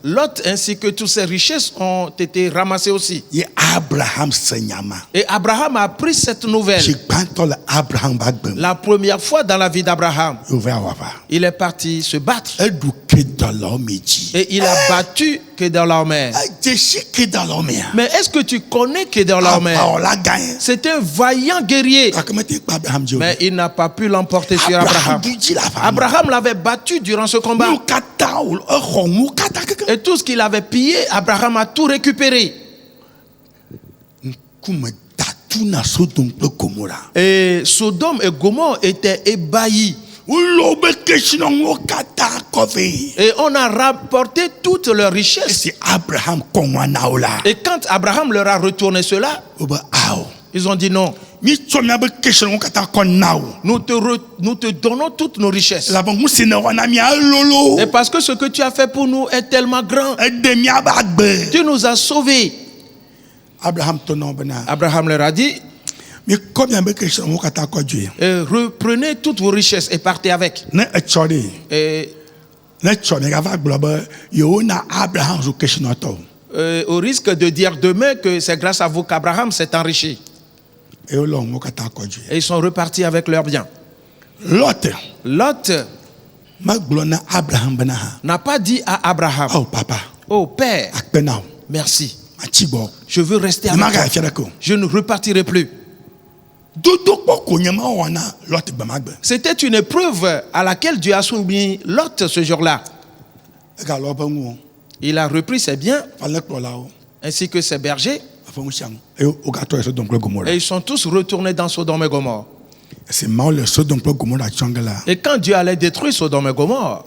Lot ainsi que toutes ses richesses ont été ramassées aussi. Et Abraham a appris cette nouvelle. La première fois dans la vie d'Abraham, il est parti se battre. Et il a battu Kedorlaomer. Mais est-ce que tu connais Kedorlaomer? C'était un vaillant guerrier. Mais il n'a pas pu l'emporter sur Abraham. Abraham l'avait battu durant ce combat. Et tout ce qu'il avait pillé, Abraham a tout récupéré. Et Sodome et Gomorrhe étaient ébahis. Et on a rapporté toutes leurs richesses. Et quand Abraham leur a retourné cela, ils ont dit non. Nous te donnons toutes nos richesses. Et parce que ce que tu as fait pour nous est tellement grand. Tu nous as sauvés. Abraham leur a dit, reprenez toutes vos richesses et partez avec. Et au risque de dire demain que c'est grâce à vous qu'Abraham s'est enrichi. Et ils sont repartis avec leurs biens. Lot n'a pas dit à Abraham, oh papa, oh père, merci. Je veux rester avec toi. Je ne repartirai plus. C'était une épreuve à laquelle Dieu a soumis Lot ce jour-là. Il a repris ses biens ainsi que ses bergers. Et ils sont tous retournés dans Sodome et Gomorrhe. Et quand Dieu allait détruire Sodome et Gomorrhe,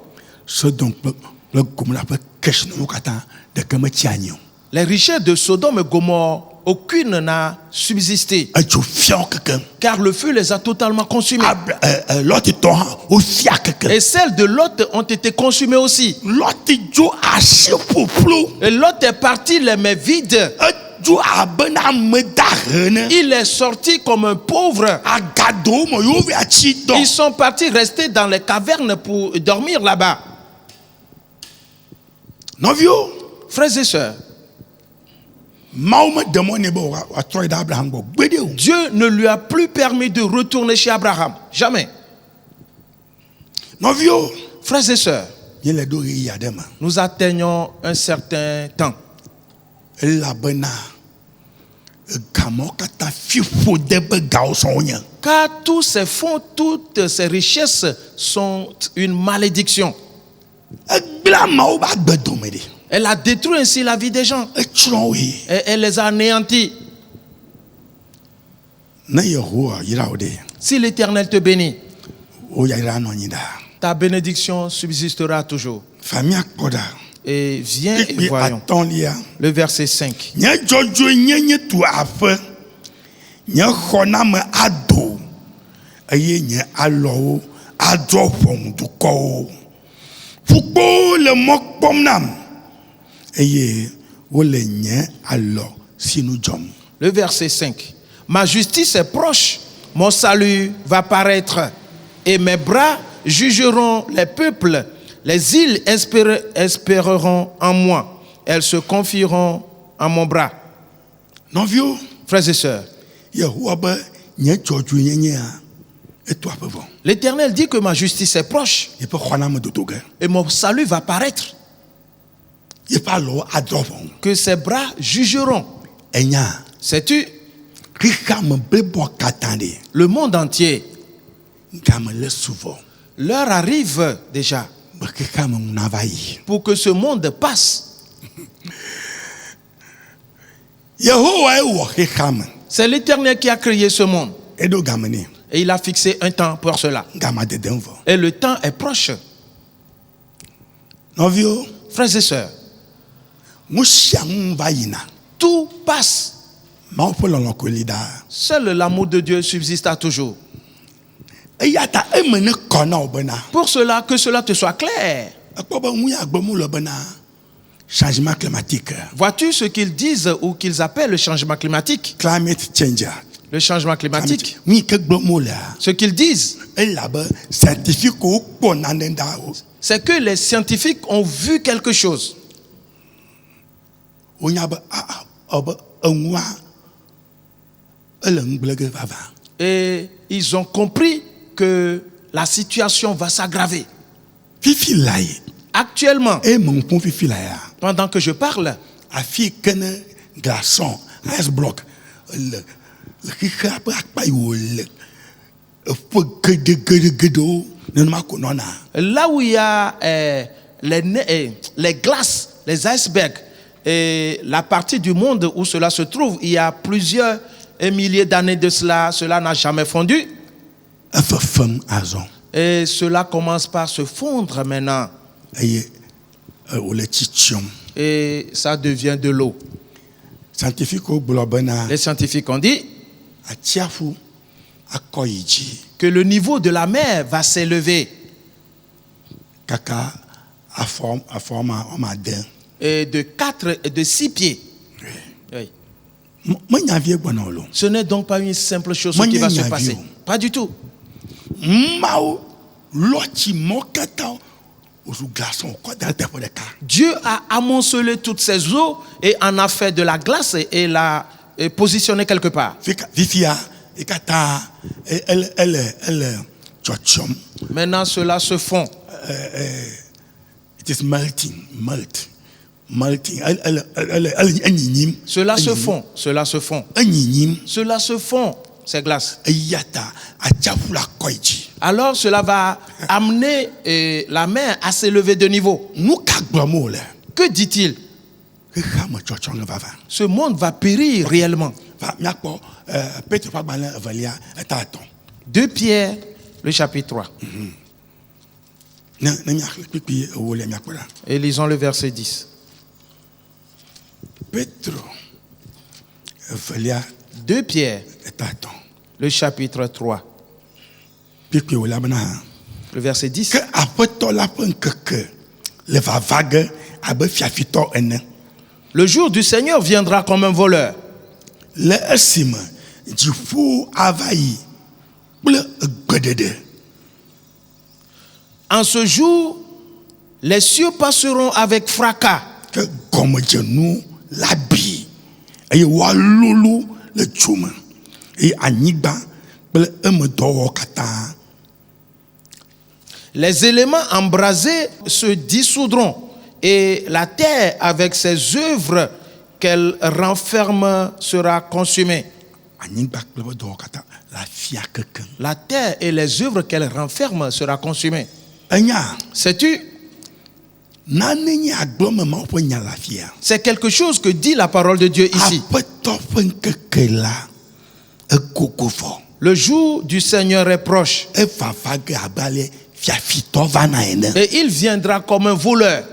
les richesses de Sodome et Gomorrhe, aucune n'a subsisté. Car le feu les a totalement consumés. Et celles de Lot ont été consumées aussi. Et Lot est parti les mains vides. Il est sorti comme un pauvre. Ils sont partis rester dans les cavernes pour dormir là-bas. Frères et sœurs, Dieu ne lui a plus permis de retourner chez Abraham. Jamais. Frères et sœurs, nous atteignons un certain temps. Car tous ces fonds, toutes ces richesses sont une malédiction. Elle a détruit ainsi la vie des gens. Et elle les a anéantis. Si l'Éternel te bénit, ta bénédiction subsistera toujours. Et viens et voyons le verset 5. Le verset 5. Ma justice est proche, mon salut va paraître, et mes bras jugeront les peuples. Les îles espéreront en moi. Elles se confieront en mon bras. Frères et sœurs, l'Éternel dit que ma justice est proche et mon salut va paraître. Que ses bras jugeront. Sais-tu, le monde entier, l'heure arrive déjà pour que ce monde passe. C'est l'Éternel qui a créé ce monde. Et il a fixé un temps pour cela. Et le temps est proche. Frères et sœurs, tout passe. Seul l'amour de Dieu subsiste toujours. Pour cela, que cela te soit clair. Changement climatique. Vois-tu ce qu'ils disent ou qu'ils appellent le changement climatique? Climate change. Le changement climatique. Ce qu'ils disent, c'est que les scientifiques ont vu quelque chose. Et ils ont compris que la situation va s'aggraver. Actuellement, pendant que je parle, là où il y a les glaces, les icebergs, et la partie du monde où cela se trouve, il y a plusieurs milliers d'années de cela, cela n'a jamais fondu. Et cela commence par se fondre maintenant. Et ça devient de l'eau. Les scientifiques ont dit que le niveau de la mer va s'élever. Et de 4 et de 6 pieds. Oui. Ce n'est donc pas une simple chose qui va se passer. Pas du tout. Dieu a amoncelé toutes ces eaux et en a fait de la glace et l'a positionné quelque part. Maintenant, cela se fond. It is melting. Cela se fond. Ces glaces. Alors cela va amener la mer à s'élever de niveau. Que dit-il? Ce monde va périr réellement. 2 Pierre, le chapitre 3. Et lisons le verset 10. 2 Pierre, le chapitre 3. Le verset 10. Le jour du Seigneur viendra comme un voleur. En ce jour, les cieux passeront avec fracas. Les éléments embrasés se dissoudront et la terre avec ses œuvres qu'elle renferme sera consumée. La terre et les œuvres qu'elle renferme sera consumée. Sais-tu? C'est quelque chose que dit la parole de Dieu ici. Le jour du Seigneur est proche. Et il viendra comme un voleur.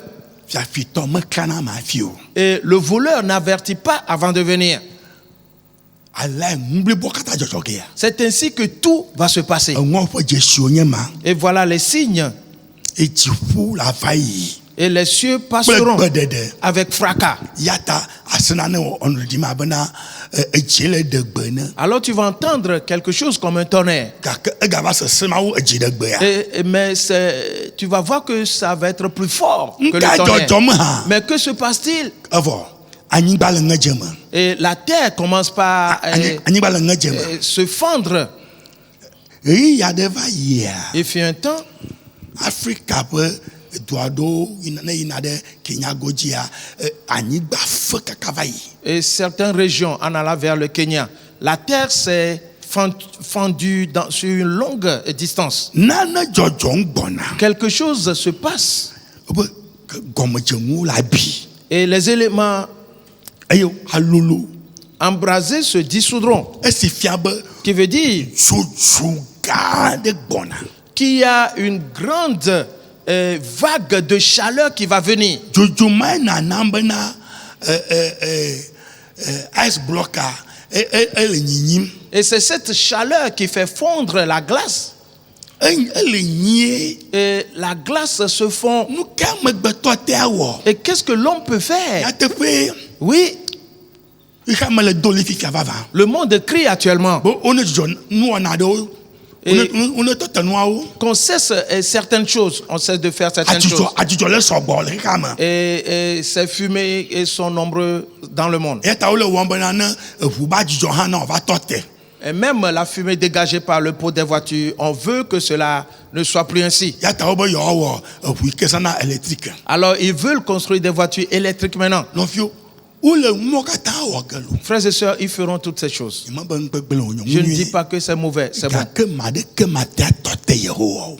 Et le voleur n'avertit pas avant de venir. C'est ainsi que tout va se passer. Et voilà les signes. Et les cieux passeront avec fracas. Alors tu vas entendre quelque chose comme un tonnerre. Mais tu vas voir que ça va être plus fort que le tonnerre. Mais que se passe-t-il? Et la terre commence par se fendre. Il fut un temps, et certaines régions en allant vers le Kenya, la terre s'est fendue sur une longue distance. Quelque chose se passe. Et les éléments embrasés se dissoudront. Qui veut dire qu'il y a une grande vague de chaleur qui va venir. Et c'est cette chaleur qui fait fondre la glace. Et la glace se fond. Et qu'est-ce que l'homme peut faire? Oui. Le monde crie actuellement. Et qu'on cesse certaines choses, on cesse de faire certaines choses. Et ces fumées sont nombreux dans le monde. Et même la fumée dégagée par le pot des voitures, on veut que cela ne soit plus ainsi. Alors ils veulent construire des voitures électriques maintenant. Frères et sœurs, ils feront toutes ces choses. Je ne dis pas que c'est mauvais, c'est bon.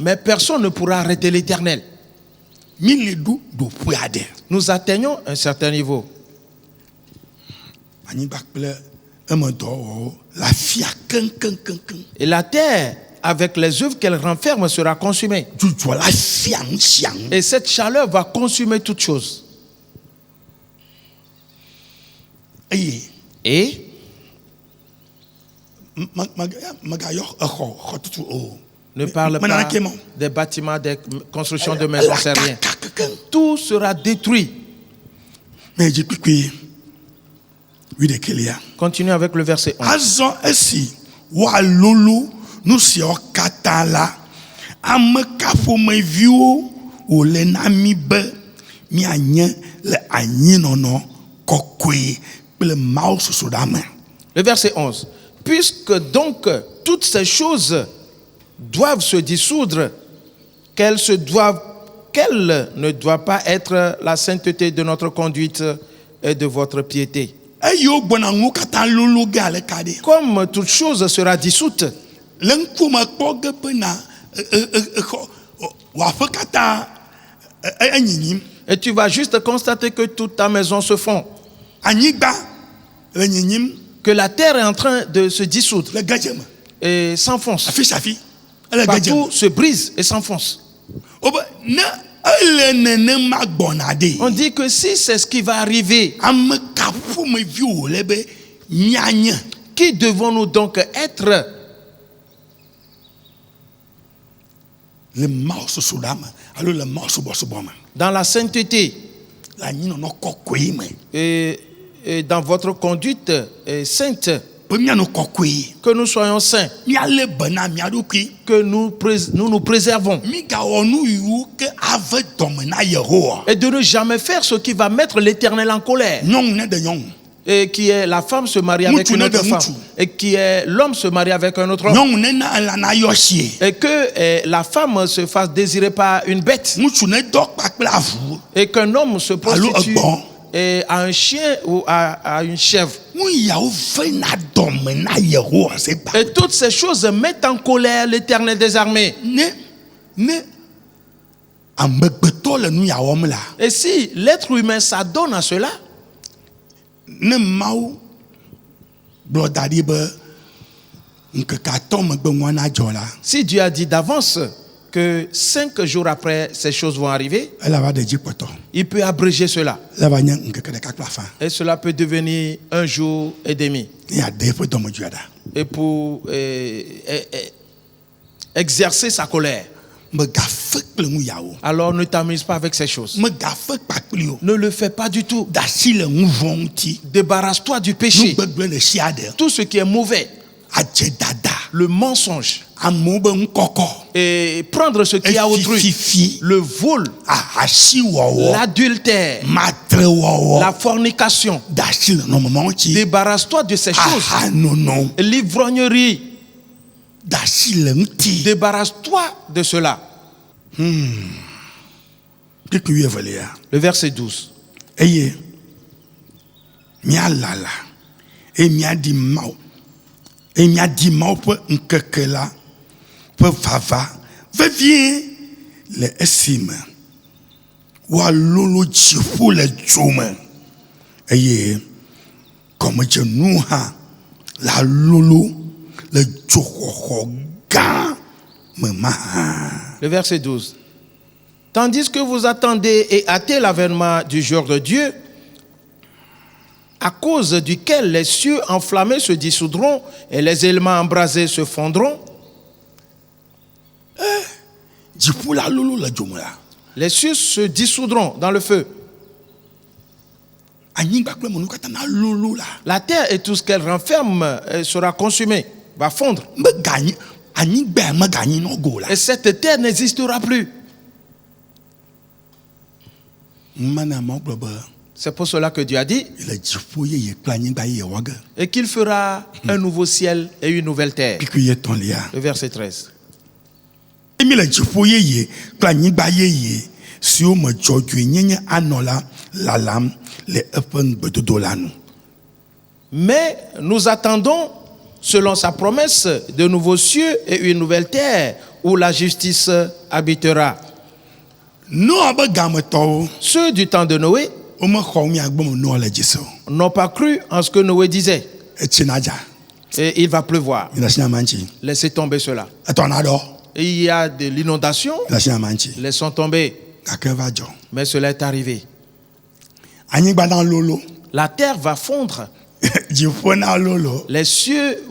Mais personne ne pourra arrêter l'Éternel. Nous atteignons un certain niveau. Et la terre, avec les œuvres qu'elle renferme, sera consumée. Et cette chaleur va consumer toutes choses. Et ne parle pas des bâtiments, des constructions de maisons, c'est rien. Tout sera détruit. Continue avec le verset 11. Le verset 11. Puisque donc toutes ces choses doivent se dissoudre, qu'elles se doivent quelle ne doit pas être la sainteté de notre conduite et de votre piété? Comme toute chose sera dissoute, et tu vas juste constater que toute ta maison se fond, que la terre est en train de se dissoudre et s'enfonce. Partout se brise et s'enfonce. On dit que si c'est ce qui va arriver, qui devons-nous donc être? Dans la sainteté et dans votre conduite sainte, que nous soyons saints, que nous nous préservons, et de ne jamais faire ce qui va mettre l'Éternel en colère, et qui est la femme se marie avec une autre femme, et qui est l'homme se marie avec un autre homme, et que la femme se fasse désirer par une bête, et qu'un homme se prostitue à un chien ou à une chèvre. Et toutes ces choses mettent en colère l'Éternel des armées. Et si l'être humain s'adonne à cela, si Dieu a dit d'avance que 5 jours après ces choses vont arriver, il peut abréger cela. Et cela peut devenir 1 jour et demi. Et pour exercer sa colère. Alors ne t'amuse pas avec ces choses. Ne le fais pas du tout. Débarrasse-toi du péché. Tout ce qui est mauvais. Le mensonge. Et prendre ce qui est à autrui. Le vol. L'adultère. La fornication. Débarrasse-toi de ces choses. L'ivrognerie. Débarrasse-toi de cela. Le verset 12. Le verset 12. Tandis que vous attendez et hâtez l'avènement du jour de Dieu, à cause duquel les cieux enflammés se dissoudront et les éléments embrasés se fondront. Les cieux se dissoudront dans le feu. La terre et tout ce qu'elle renferme sera consumé, va fondre. Et cette terre n'existera plus. C'est pour cela que Dieu a dit et qu'il fera un nouveau ciel et une nouvelle terre. Le verset 13. Mais nous attendons, selon sa promesse, de nouveaux cieux et une nouvelle terre où la justice habitera. Ceux du temps de Noé n'ont pas cru en ce que Noé disait. Et il va pleuvoir. Laissez tomber cela. Et il y a de l'inondation. Laissons tomber. Mais cela est arrivé. La terre va fondre. Les cieux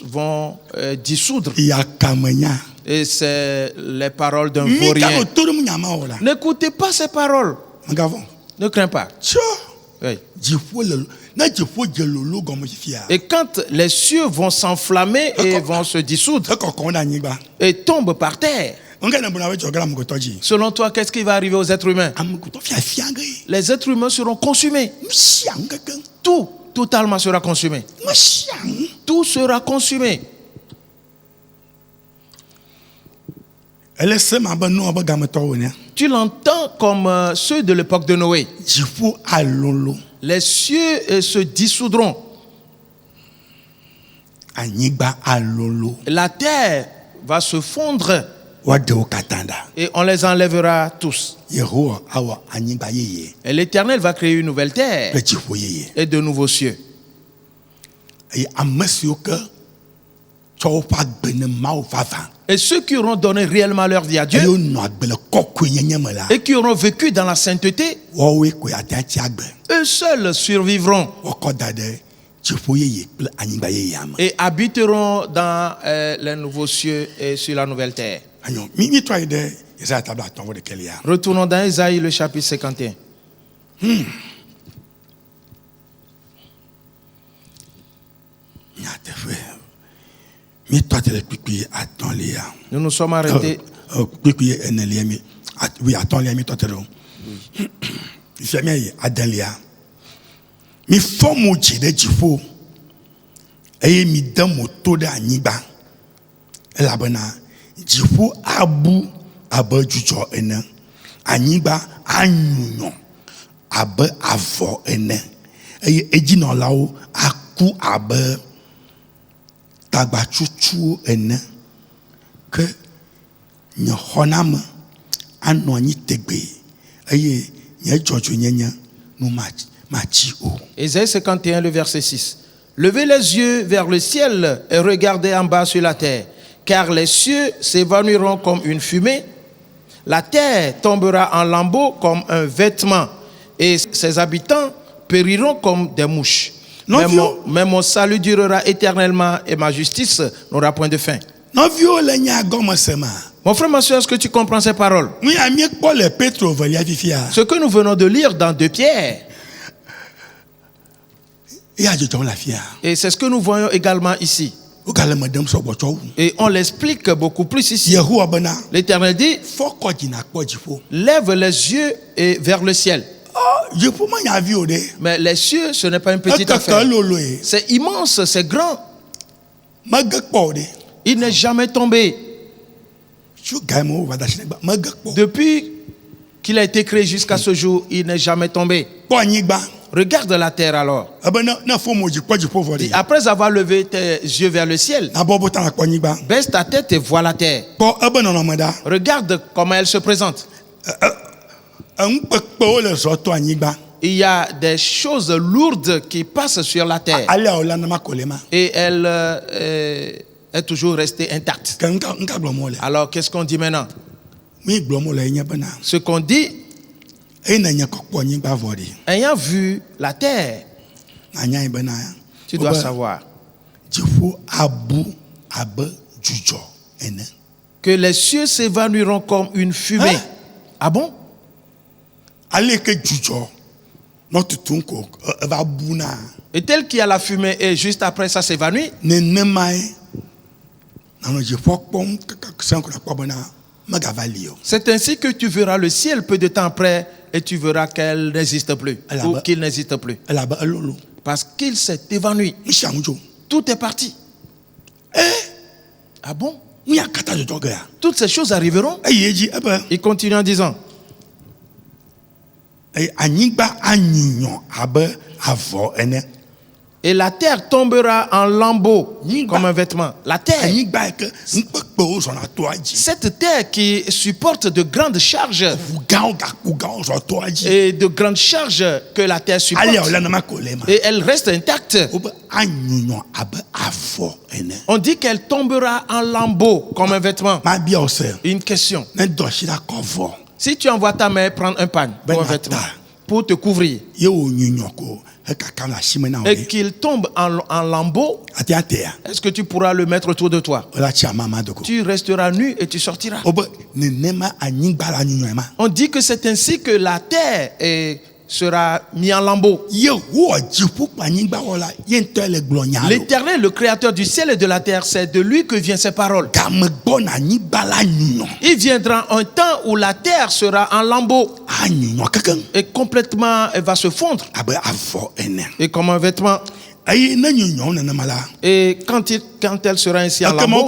vont dissoudre. Et c'est les paroles d'un vaurien. N'écoutez pas ces paroles. Ne crains pas. Oui. Et quand les cieux vont s'enflammer et vont se dissoudre et tombent par terre, selon toi, qu'est-ce qui va arriver aux êtres humains? Les êtres humains seront consumés. Tout, totalement sera consumé. Tout sera consumé. Tu l'entends comme ceux de l'époque de Noé. Les cieux se dissoudront. La terre va se fondre. Et on les enlèvera tous. Et l'Éternel va créer une nouvelle terre et de nouveaux cieux. Et ceux qui auront donné réellement leur vie à Dieu et qui auront vécu dans la sainteté, eux seuls survivront et habiteront dans les nouveaux cieux et sur la nouvelle terre. Retournons dans Ésaïe le chapitre 51. Nous nous sommes arrêtés. Ésaïe 51, le verset 6. Levez les yeux vers le ciel et regardez en bas sur la terre, car les cieux s'évanouiront comme une fumée, la terre tombera en lambeaux comme un vêtement, et ses habitants périront comme des mouches. Mais mon salut durera éternellement et ma justice n'aura point de fin. Mon frère, ma soeur, est-ce que tu comprends ces paroles? Ce que nous venons de lire dans 2 Pierre. Et c'est ce que nous voyons également ici. Et on l'explique beaucoup plus ici. L'Éternel dit, lève les yeux vers le ciel. Mais les cieux, ce n'est pas une petite affaire. C'est immense, c'est grand. Il n'est jamais tombé. Depuis qu'il a été créé jusqu'à ce jour, il n'est jamais tombé. Regarde la terre alors. Et après avoir levé tes yeux vers le ciel, baisse ta tête et vois la terre. Regarde comment elle se présente. Il y a des choses lourdes qui passent sur la terre. Et elle est toujours restée intacte. Alors qu'est-ce qu'on dit maintenant? Ce qu'on dit, ayant vu la terre, tu dois savoir que les cieux s'évanouiront comme une fumée. Ah bon? Et tel qu'il y a la fumée et juste après ça s'évanouit, c'est ainsi que tu verras le ciel peu de temps après et tu verras qu'elle n'existe plus ou qu'il n'existe plus. Parce qu'il s'est évanoui. Tout est parti. Ah bon? Toutes ces choses arriveront. Il continue en disant, et la terre tombera en lambeaux comme un vêtement. La terre, cette terre qui supporte de grandes charges et de grandes charges que la terre supporte, et elle reste intacte, on dit qu'elle tombera en lambeaux comme un vêtement. Une question. Si tu envoies ta mère prendre un pan pour un vêtement, pour te couvrir, et qu'il tombe en lambeaux, est-ce que tu pourras le mettre autour de toi? Tu resteras nu et tu sortiras. On dit que c'est ainsi que la terre sera mise en lambeaux. L'Éternel, le créateur du ciel et de la terre, c'est de lui que viennent ces paroles. Il viendra un temps où la terre sera en lambeaux et complètement elle va se fondre et comme un vêtement. Et quand elle sera ainsi en lambeaux,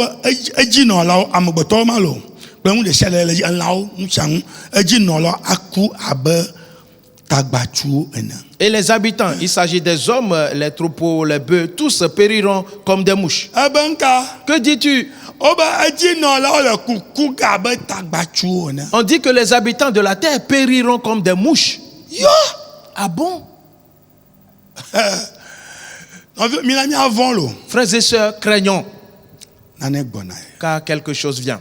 Et les habitants, il s'agit des hommes, les troupeaux, les bœufs, tous périront comme des mouches. Que dis-tu? On dit que les habitants de la terre périront comme des mouches. Ah bon? Frères et sœurs, craignons, car quelque chose vient.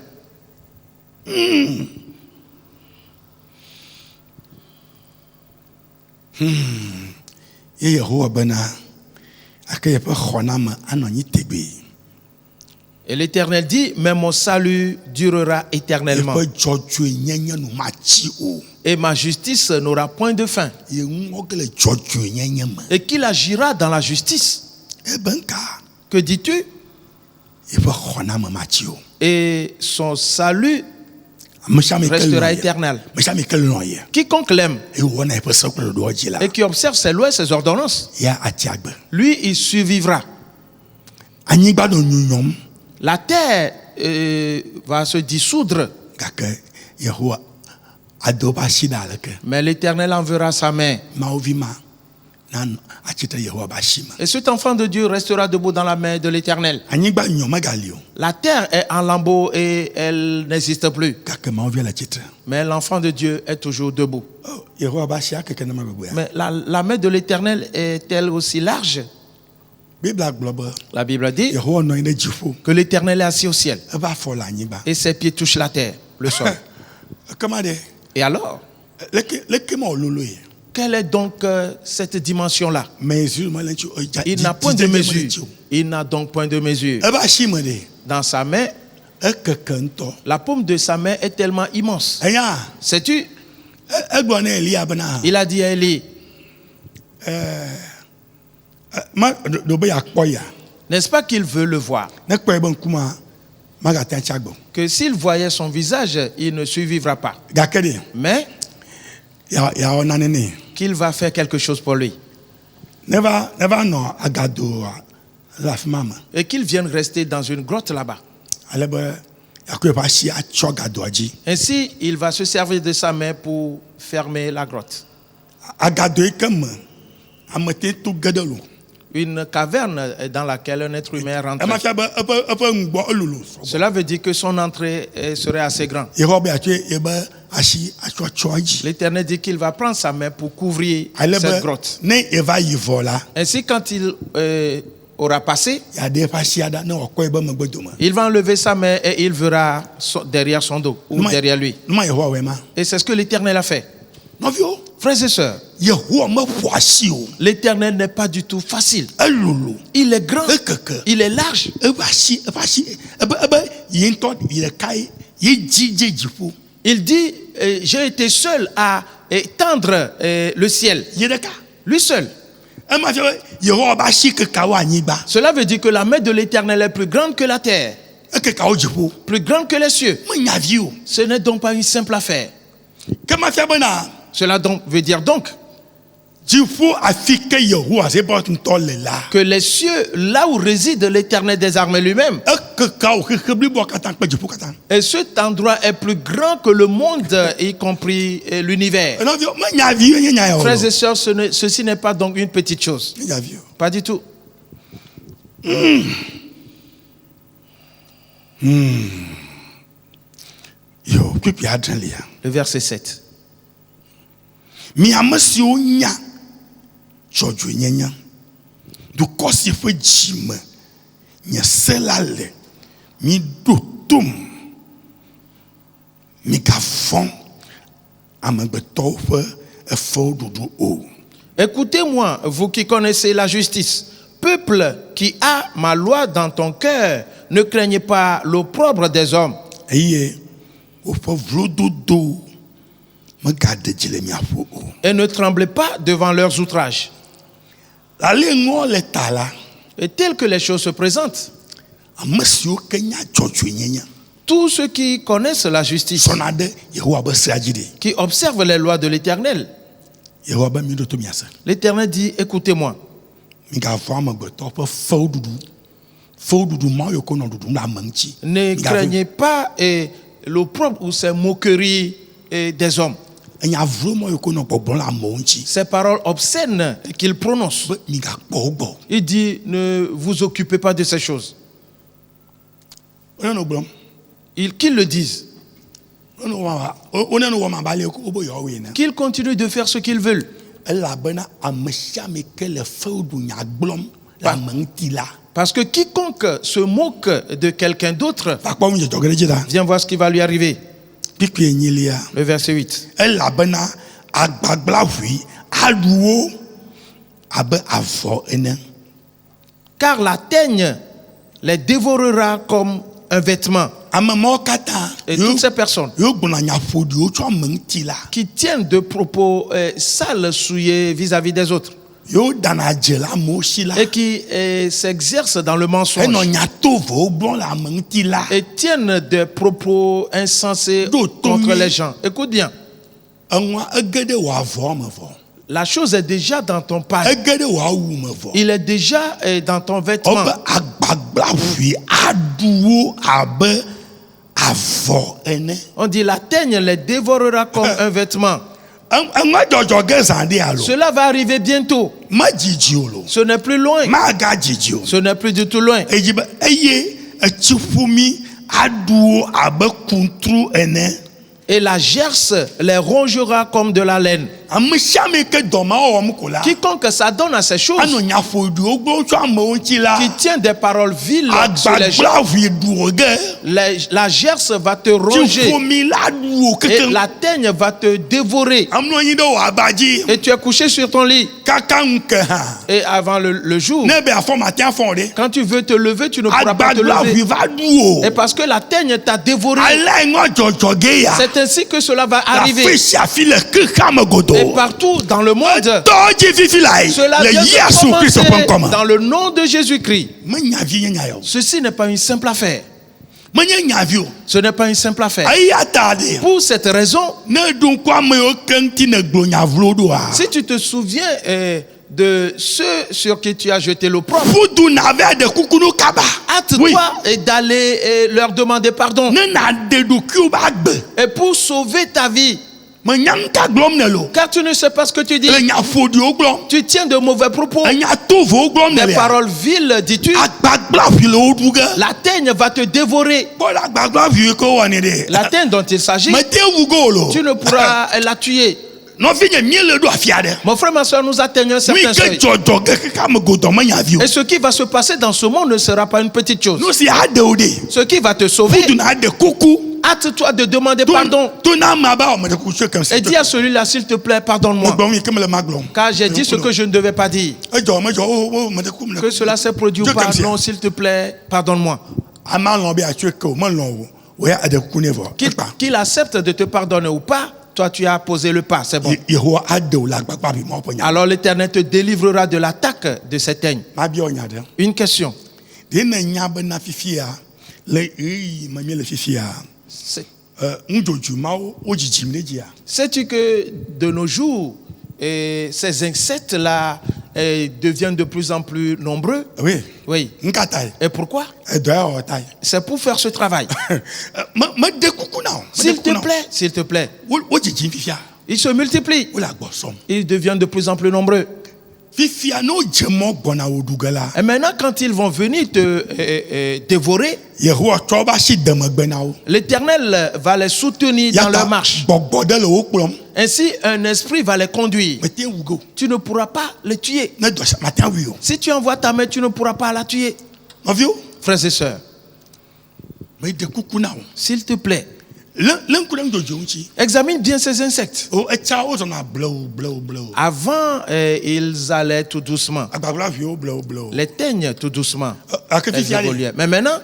Et l'Éternel dit, mais mon salut durera éternellement. Et ma justice n'aura point de fin. Et qu'il agira dans la justice. Que dis-tu? Et son salut restera éternel. Quiconque l'aime et qui observe ses lois et ses ordonnances, lui, il survivra. La terre va se dissoudre. Mais l'Éternel enverra sa main. Et cet enfant de Dieu restera debout dans la main de l'Éternel. La terre est en lambeaux et elle n'existe plus. Mais l'enfant de Dieu est toujours debout. Mais la main de l'Éternel est-elle aussi large? La Bible dit que l'Éternel est assis au ciel et ses pieds touchent la terre, le sol. Et alors, quelle est donc cette dimension-là? Il n'a point de mesure. Il n'a donc point de mesure. Dans sa main, la paume de sa main est tellement immense. Sais-tu? Il a dit à Élie, n'est-ce pas qu'il veut le voir? Que s'il voyait son visage, il ne survivra pas. Mais qu'il va faire quelque chose pour lui. Et qu'il vienne rester dans une grotte là-bas. Ainsi, il va se servir de sa main pour fermer la grotte. Une caverne dans laquelle un être humain rentre. Cela veut dire que son entrée serait assez grande. L'Éternel dit qu'il va prendre sa main pour couvrir cette grotte. Ainsi, quand il aura passé, il va enlever sa main et il verra derrière son dos ou derrière lui. Et c'est ce que l'Éternel a fait. Frères et sœurs, l'Éternel n'est pas du tout facile. Il est grand, il est large. Il dit, j'ai été seul à étendre le ciel. Lui seul. Cela veut dire que la main de l'Éternel est plus grande que la terre, plus grande que les cieux. Ce n'est donc pas une simple affaire. Cela donc veut dire donc que les cieux, là où réside l'Éternel des armées lui-même, et cet endroit est plus grand que le monde, y compris l'univers. Frères et sœurs, ceci n'est pas donc une petite chose. Pas du tout. Le verset 7. Écoutez-moi, vous qui connaissez la justice, peuple qui a ma loi dans ton cœur, ne craignez pas l'opprobre des hommes. Et ne tremblez pas devant leurs outrages. Et tel que les choses se présentent, tous ceux qui connaissent la justice, qui observent les lois de l'Éternel, l'Éternel dit, écoutez-moi. Ne craignez pas l'opprobre ou ces moqueries des hommes. Ces paroles obscènes qu'il prononce. Il dit, ne vous occupez pas de ces choses. Qu'ils le disent. Qu'ils continuent de faire ce qu'ils veulent. Parce que quiconque se moque de quelqu'un d'autre, viens voir ce qui va lui arriver. Le verset 8. Car la teigne les dévorera comme un vêtement. Et toutes ces personnes qui tiennent de propos sales, souillés vis-à-vis des autres, et qui s'exercent dans le mensonge et tiennent des propos insensés contre les gens. Écoute bien. La chose est déjà dans ton pas. Il est déjà dans ton vêtement. On dit la teigne les dévorera comme un vêtement. Cela va arriver bientôt. Ce n'est plus loin. Ce n'est plus du tout loin. Et la gerce les rongera comme de la laine. Quiconque s'adonne à ces choses, qui tient des paroles viles sur les gens, la gerce va te ronger et la teigne va te dévorer. Et tu es couché sur ton lit. Et avant le jour, quand tu veux te lever, tu ne pourras pas te lever. Et parce que la teigne t'a dévoré, c'est ainsi que cela va arriver. Et partout dans le monde, cela vient de commencer dans le nom de Jésus-Christ. Ceci n'est pas une simple affaire. Ce n'est pas une simple affaire. Pour cette raison, si tu te souviens de ceux sur qui tu as jeté l'opprobre, hâte-toi d'aller leur demander pardon. Et pour sauver ta vie, car tu ne sais pas ce que tu dis. Tu tiens de mauvais propos, des paroles viles, dis-tu. La teigne va te dévorer. La teigne dont il s'agit, tu ne pourras la tuer. Mon frère, ma soeur, nous atteignons un certain seuil. Et ce qui va se passer dans ce monde ne sera pas une petite chose. Ce qui va te sauver, hâte-toi de demander pardon. Et dis à celui-là, s'il te plaît, pardonne-moi. Car j'ai dit ce que je ne devais pas dire. Que cela s'est produit ou pas, non, s'il te plaît, pardonne-moi. Qu'il accepte de te pardonner ou pas, toi tu as posé le pas, c'est bon. Alors l'Éternel te délivrera de l'attaque de cette teigne. Une question. Sais-tu que de nos jours, ces insectes-là deviennent de plus en plus nombreux? Oui. Oui. Et pourquoi? C'est pour faire ce travail. S'il te plaît. Ils se multiplient. Ils deviennent de plus en plus nombreux. Et maintenant, quand ils vont venir te dévorer, l'Éternel va les soutenir dans leur marche. Ainsi, un esprit va les conduire. Tu ne pourras pas les tuer. Si tu envoies ta main, tu ne pourras pas la tuer. Frères et sœurs, s'il te plaît, examine bien ces insectes. Avant, ils allaient tout doucement. Les teignes tout doucement. Mais maintenant,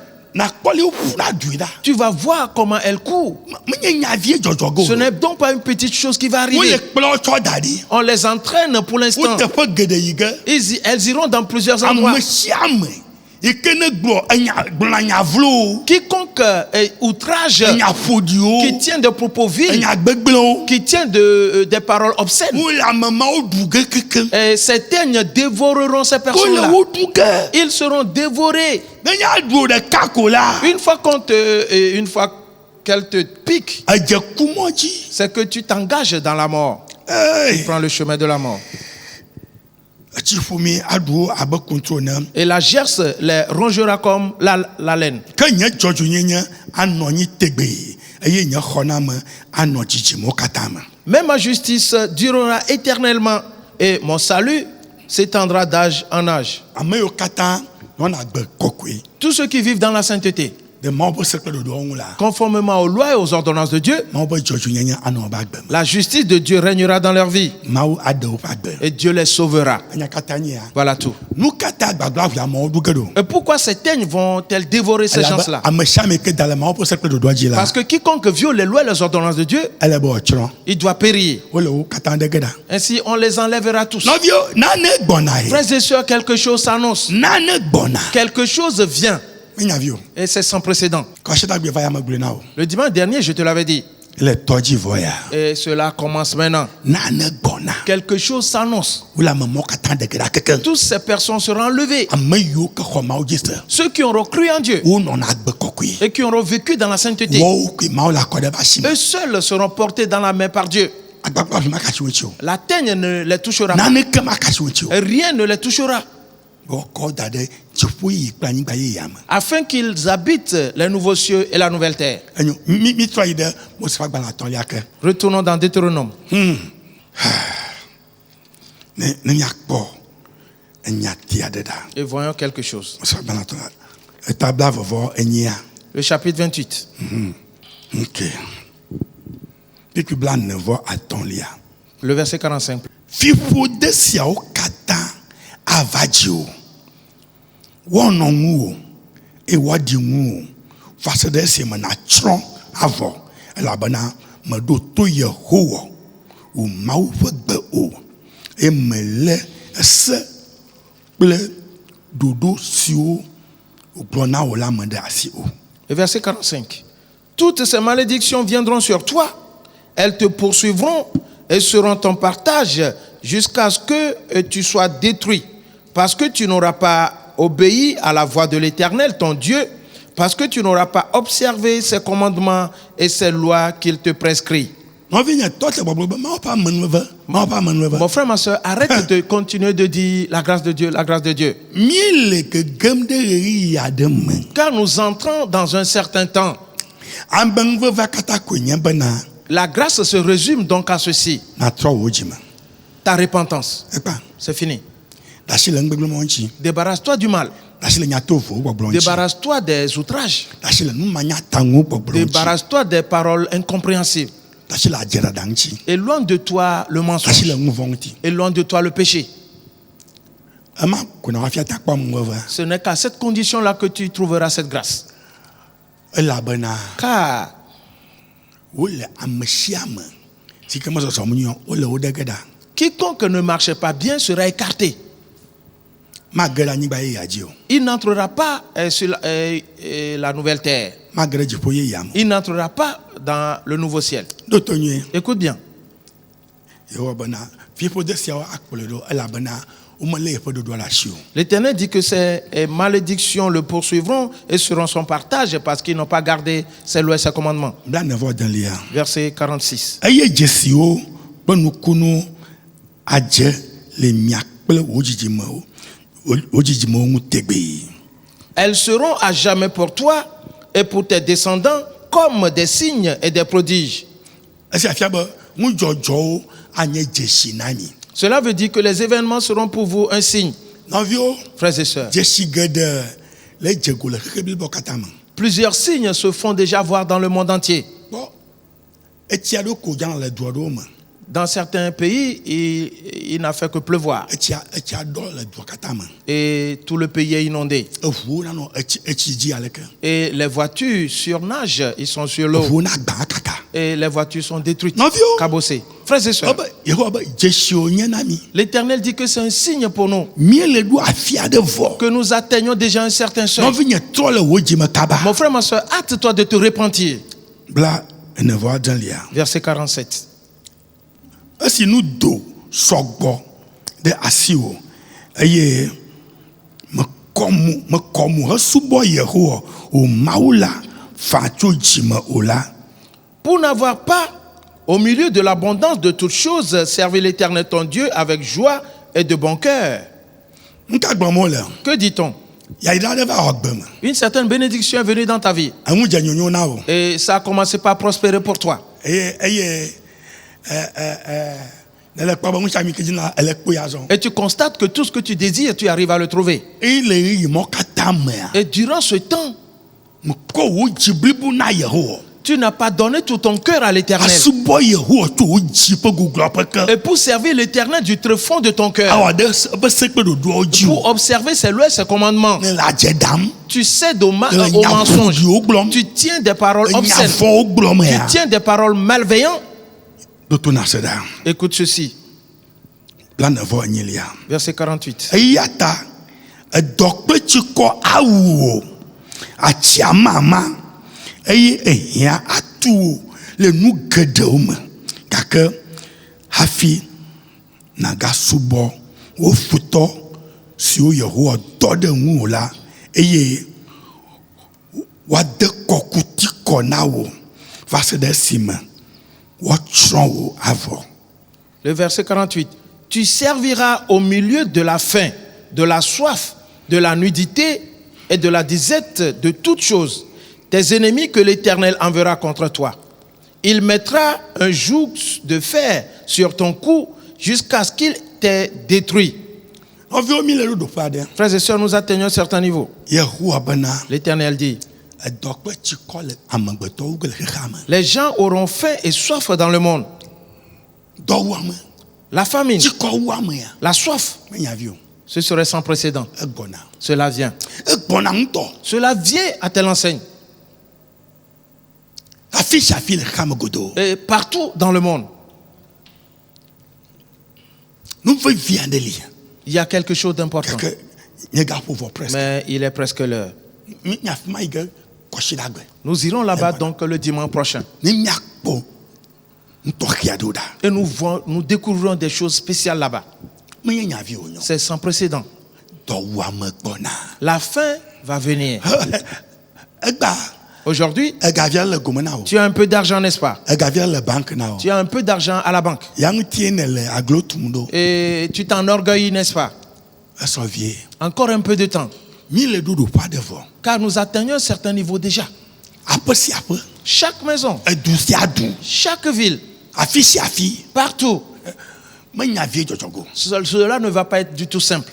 tu vas voir comment elles courent. Ce n'est donc pas une petite chose qui va arriver. On les entraîne pour l'instant. Elles iront dans plusieurs endroits. Quiconque outrage, qui tient des propos vils, qui tient des paroles obscènes, ces teignes dévoreront ces personnes-là. Ils seront dévorés. Une fois qu'elle te pique, c'est que tu t'engages dans la mort. Tu prends le chemin de la mort. Et la gerce les rongera comme la laine. Mais ma justice durera éternellement et mon salut s'étendra d'âge en âge. Tous ceux qui vivent dans la sainteté, conformément aux lois et aux ordonnances de Dieu, la justice de Dieu régnera dans leur vie et Dieu les sauvera. Voilà tout. Et pourquoi ces teignes vont-elles dévorer ces gens-là? Parce que quiconque viole les lois et les ordonnances de Dieu, il doit périr. Ainsi on les enlèvera tous. Frères et sœurs, quelque chose s'annonce. Quelque chose vient. Et c'est sans précédent. Le dimanche dernier, je te l'avais dit. Et cela commence maintenant. Quelque chose s'annonce. Toutes ces personnes seront enlevées. Ceux qui auront cru en Dieu et qui auront vécu dans la sainteté, eux seuls seront portés dans la main par Dieu. La teigne ne les touchera pas. Et rien ne les touchera. Afin qu'ils habitent les nouveaux cieux et la nouvelle terre. Retournons dans Deutéronome. Et voyons quelque chose. Le chapitre 28. Le verset 45. Le verset 45. Toutes ces malédictions viendront sur toi, elles te poursuivront et seront ton partage jusqu'à ce que tu sois détruit, parce que tu n'auras pas obéi à la voix de l'Éternel, ton Dieu, parce que tu n'auras pas observé ses commandements et ses lois qu'il te prescrit. Mon frère, ma soeur, arrête de continuer de dire la grâce de Dieu, la grâce de Dieu. Car nous entrons dans un certain temps. La grâce se résume donc à ceci. Ta repentance. C'est fini. Débarrasse-toi du mal. Débarrasse-toi des outrages. Débarrasse-toi des paroles incompréhensibles. Et loin de toi le mensonge. Et loin de toi le péché. Ce n'est qu'à cette condition-là que tu trouveras cette grâce. Car quiconque ne marche pas bien sera écarté. Il n'entrera pas sur la nouvelle terre. Il n'entrera pas dans le nouveau ciel. Écoute bien. L'Éternel dit que ces malédictions le poursuivront et seront son partage parce qu'ils n'ont pas gardé ses lois et ses commandements. Verset 46. Elles seront à jamais pour toi et pour tes descendants comme des signes et des prodiges. Cela veut dire que les événements seront pour vous un signe. Frères et sœurs, plusieurs signes se font déjà voir dans le monde entier. Dans certains pays, il n'a fait que pleuvoir. Et tout le pays est inondé. Et les voitures surnagent, ils sont sur l'eau. Et les voitures sont détruites, cabossées. Frères et sœurs, l'Éternel dit que c'est un signe pour nous. Que nous atteignons déjà un certain seuil. Mon frère, ma soeur, hâte-toi de te repentir. Verset 47. Si nous do sogo de asio eye me komu hasubo Yehowa o maula Pour n'avoir pas, au milieu de l'abondance de toutes choses, servir l'Éternel ton Dieu avec joie et de bon cœur. Que dit-on? Une certaine bénédiction est venue dans ta vie. Et ça a commencé par prospérer pour toi. Et tu constates que tout ce que tu désires, tu arrives à le trouver. Et durant ce temps, tu n'as pas donné tout ton cœur à l'Éternel. Et pour servir l'Éternel du tréfonds de ton cœur, pour observer ses lois et ses commandements, tu cèdes aux mensonges, tu tiens des paroles obscènes, tu tiens des paroles malveillantes. Écoute ceci. Verset 48. Le verset 48. Tu serviras au milieu de la faim, de la soif, de la nudité et de la disette de toutes choses tes ennemis que l'Éternel enverra contre toi. Il mettra un joug de fer sur ton cou jusqu'à ce qu'il t'ait détruit. Frères et sœurs, nous atteignons un certain niveau. L'Éternel dit, les gens auront faim et soif dans le monde. La famine, la soif, ce serait sans précédent. Cela vient. Cela vient à telle enseigne. Et partout dans le monde. Il y a quelque chose d'important. Mais il est presque l'heure. Nous irons là-bas donc le dimanche prochain. Et nous découvrirons des choses spéciales là-bas. C'est sans précédent. La fin va venir. Aujourd'hui, tu as un peu d'argent, n'est-ce pas? Tu as un peu d'argent à la banque. Et tu t'enorgueillis, n'est-ce pas? Encore un peu de temps. Car nous atteignons un certain niveau déjà. Chaque maison, chaque ville, partout. Cela ne va pas être du tout simple.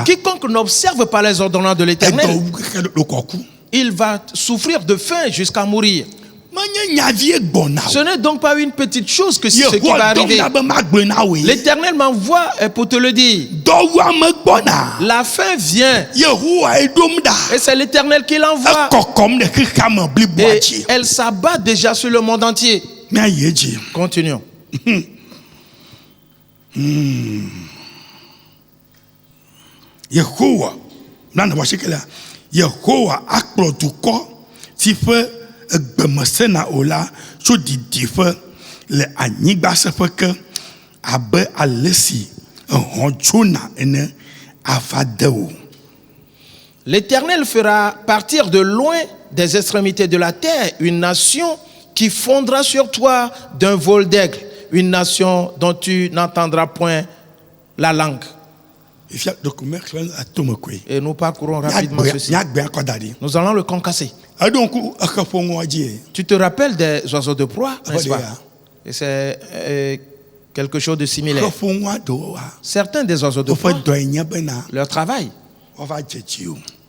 Quiconque n'observe pas les ordonnances de l'Éternel, il va souffrir de faim jusqu'à mourir. Ce n'est donc pas une petite chose que ce qui va arriver. L'Éternel m'envoie pour te le dire. La fin vient. Et c'est l'Éternel qui l'envoie. Et elle s'abat déjà sur le monde entier. Continuons. Yehowa akplɔ dukɔ si ƒe egbemesena o la tso didiƒe le anyigbaseƒe ke abe ale si ehɔ̃ dzona ene ava de wo. L'Éternel fera partir de loin des extrémités de la terre une nation qui fondra sur toi d'un vol d'aigle, une nation dont tu n'entendras point la langue. Et nous parcourons rapidement ceci. Nous allons le concasser. Tu te rappelles des oiseaux de proie, n'est-ce pas? Et c'est quelque chose de similaire. Certains des oiseaux de proie, leur travail,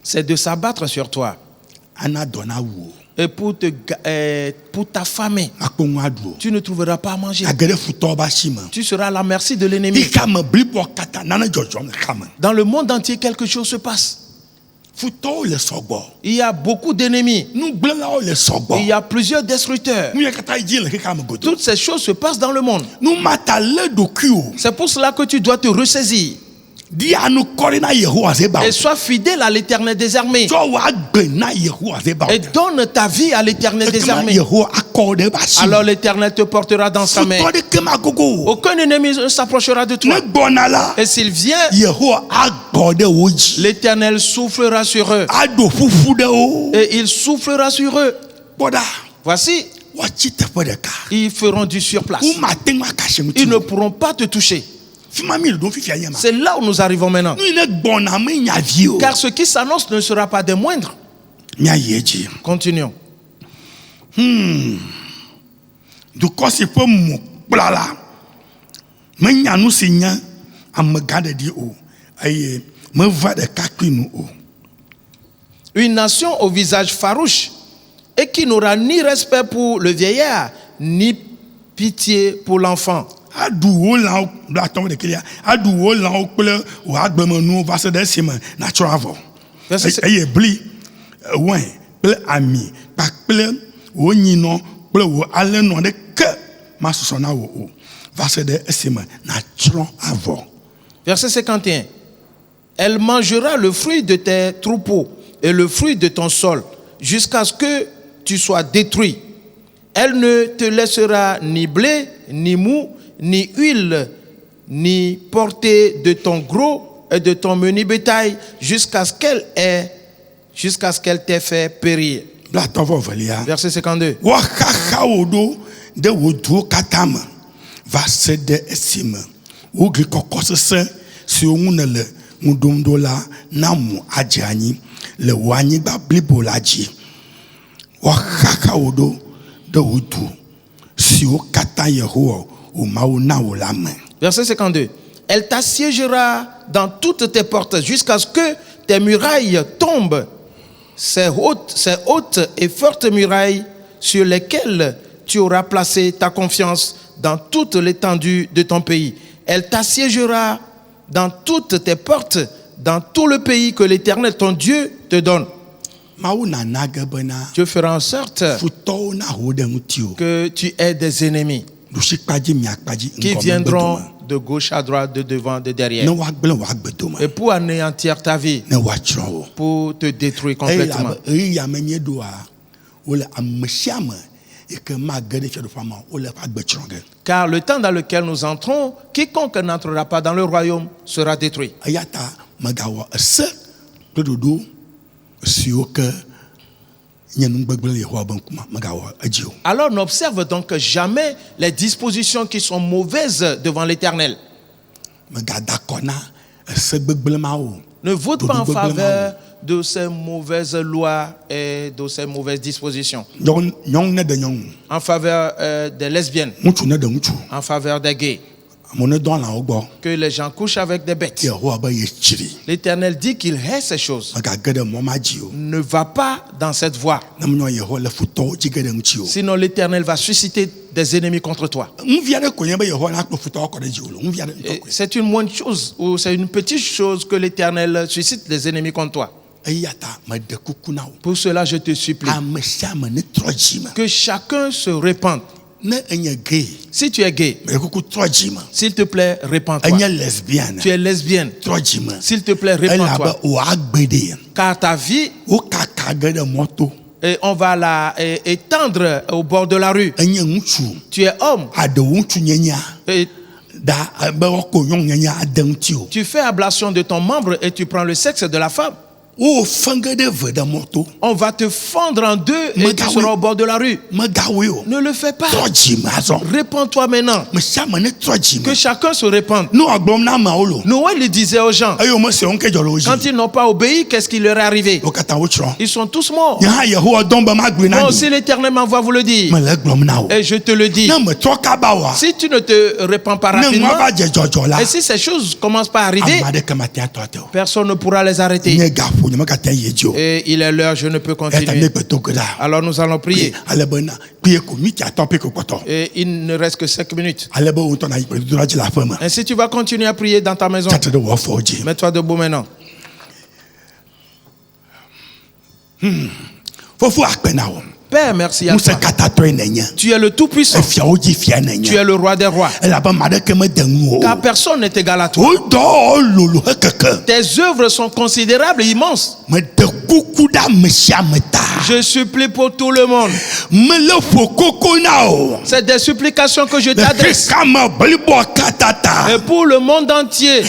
c'est de s'abattre sur toi. Et pour t'affamer, tu ne trouveras pas à manger. Tu seras à la merci de l'ennemi. Dans le monde entier, quelque chose se passe. Il y a beaucoup d'ennemis. Il y a plusieurs destructeurs. Toutes ces choses se passent dans le monde. C'est pour cela que tu dois te ressaisir. Et sois fidèle à l'Éternel des armées. Et donne ta vie à l'Éternel des armées. Alors l'Éternel te portera dans sa main. Aucun ennemi ne s'approchera de toi. Et s'il vient, l'Éternel soufflera sur eux. Et il soufflera sur eux. Voici, ils feront du surplace. Ils ne pourront pas te toucher. C'est là où nous arrivons maintenant. Car ce qui s'annonce ne sera pas des moindres. Continuons. Une nation au visage farouche et qui n'aura ni respect pour le vieillard, ni pitié pour l'enfant. Verset 51. Elle mangera le fruit de tes troupeaux et le fruit de ton sol jusqu'à ce que tu sois détruit. Elle ne te laissera ni blé, ni mou, ni huile, ni portée de ton gros et de ton menu bétail jusqu'à ce qu'elle t'ait fait périr. Verset 52. Verset 52. Elle t'assiégera dans toutes tes portes jusqu'à ce que tes murailles tombent. Ces hautes et fortes murailles sur lesquelles tu auras placé ta confiance dans toute l'étendue de ton pays. Elle t'assiégera dans toutes tes portes, dans tout le pays que l'Éternel, ton Dieu, te donne. Dieu fera en sorte que tu aies des ennemis qui viendront de gauche à droite, de devant, de derrière, et pour anéantir ta vie, pour te détruire complètement. Car le temps dans lequel nous entrons, quiconque n'entrera pas dans le royaume sera détruit. Alors n'observe donc jamais les dispositions qui sont mauvaises devant l'Éternel. Ne vote pas en faveur de ces mauvaises lois et de ces mauvaises dispositions. En faveur des lesbiennes, en faveur des gays, que les gens couchent avec des bêtes. L'Éternel dit qu'il hait ces choses. Ne va pas dans cette voie. Sinon l'Éternel va susciter des ennemis contre toi. C'est une moindre chose ou c'est une petite chose que l'Éternel suscite des ennemis contre toi. Pour cela je te supplie que chacun se repente. Si tu es gay, s'il te plaît, répands-toi. Tu es lesbienne, s'il te plaît, répands-toi. Car ta vie, et on va la étendre au bord de la rue. Tu es homme. Et tu fais ablation de ton membre et tu prends le sexe de la femme. On va te fendre en deux et tu seras au bord de la rue. Ne le fais pas. Répands-toi maintenant. Que chacun se répande. Noël le disait aux gens. Quand ils n'ont pas obéi, qu'est-ce qui leur est arrivé? Ils sont tous morts. Moi aussi l'Éternel m'envoie vous le dire. Et je te le dis. Si tu ne te répands pas rapidement, et si ces choses commencent pas à arriver, personne ne pourra les arrêter. Et il est l'heure, je ne peux continuer. Alors nous allons prier. Et il ne reste que 5 minutes. Et si tu vas continuer à prier dans ta maison, mets-toi debout maintenant. Père, merci à toi. Tu es le Tout-Puissant. Tu es le Roi des rois. Car personne n'est égal à toi. Tes œuvres sont considérables et immenses. Je supplie pour tout le monde. C'est des supplications que je t'adresse. Et pour le monde entier.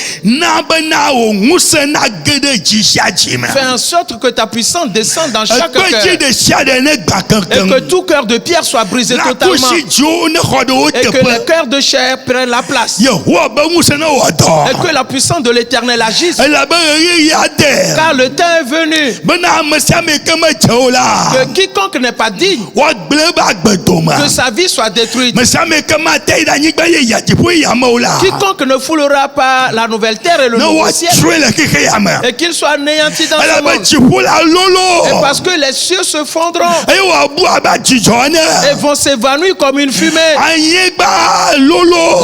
Fais en sorte que ta puissance descende dans chaque cœur. Et que tout cœur de pierre soit brisé totalement. Et que les cœurs de chair prennent la place. Et que la puissance de l'Éternel agisse. Car le temps est venu. Que quiconque n'est pas digne, que sa vie soit détruite. Quiconque ne foulera pas la nouvelle terre et le nouveau ciel, et qu'il soit anéanti dans ce monde. Et parce que les cieux se fondront et vont s'évanouir comme une fumée.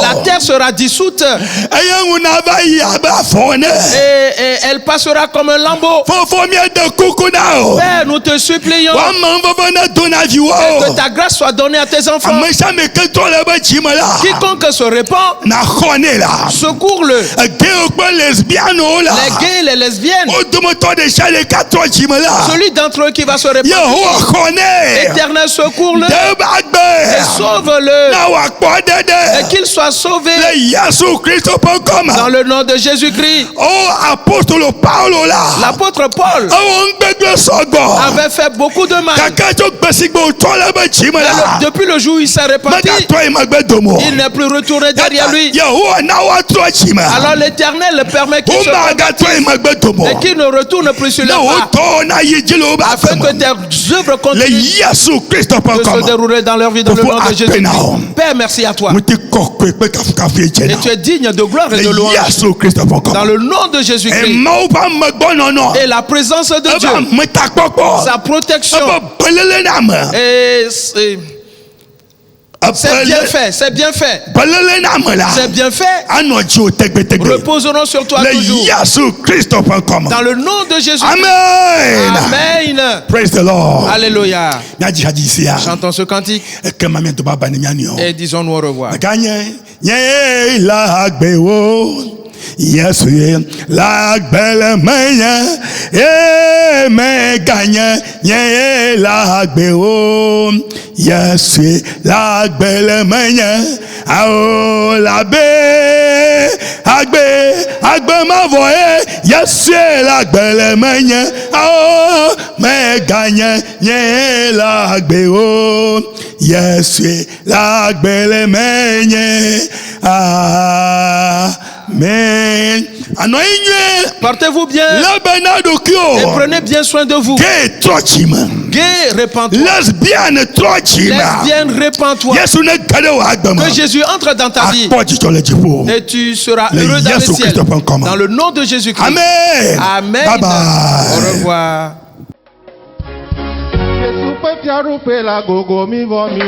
La terre sera dissoute et elle passera comme un lambeau. Père, nous te supplions que ta grâce soit donnée à tes enfants. Quiconque se répand, secours-le. Les gays et les lesbiennes, celui d'entre eux qui va se répandre, Éternel, secours-le et sauve-le, et qu'il soit sauvé dans le nom de Jésus-Christ. L'apôtre Paul avait fait beaucoup de mal. Depuis le jour où il s'est repenti, il n'est plus retourné derrière lui. Alors l'Éternel permet qu'il se repentisse et qu'il ne retourne plus sur les pas, afin que tes œuvres continuent de se dérouler dans leur vie dans le nom de Jésus. Père, merci à toi. Et tu es digne de gloire et de louange dans le nom de Jésus-Christ. Et la présence de Dieu, sa protection, et c'est bien fait, c'est bien fait. C'est bien fait. Reposerons sur toi toujours. Dans le nom de Jésus. Amen. Amen. Praise the Lord. Alléluia. Chantons ce cantique et disons-nous au revoir. Yes, la belle main, me gagne, la béo. Yes, la belle main, oh la bé, agbe ma voix. Yes, la belle main, oh me gagne, la béo. Yes, la belle main, Amen. Portez-vous bien et prenez bien soin de vous. Gay, répands-toi. Lesbienne, répands-toi. Que Jésus entre dans ta vie et tu seras heureux dans le ciel. Dans le nom de Jésus-Christ. Amen. Amen. Bye bye. Au revoir. Gogo mi bo mi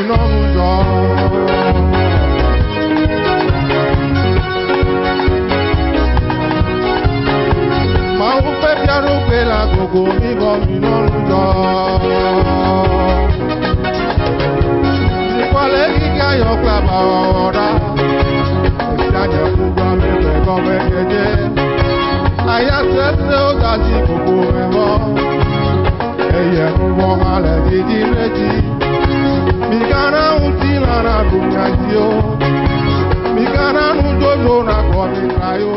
no njo. Ni kwale giga yo kwa ba ora. Jaja ku gba me pe ko me keje. Aya se o da ji gogo me bo. Eye ku bo hale di di reji. Mi kana unti la na dunya ji o. Mi kana nu jojo na ko mi trayo.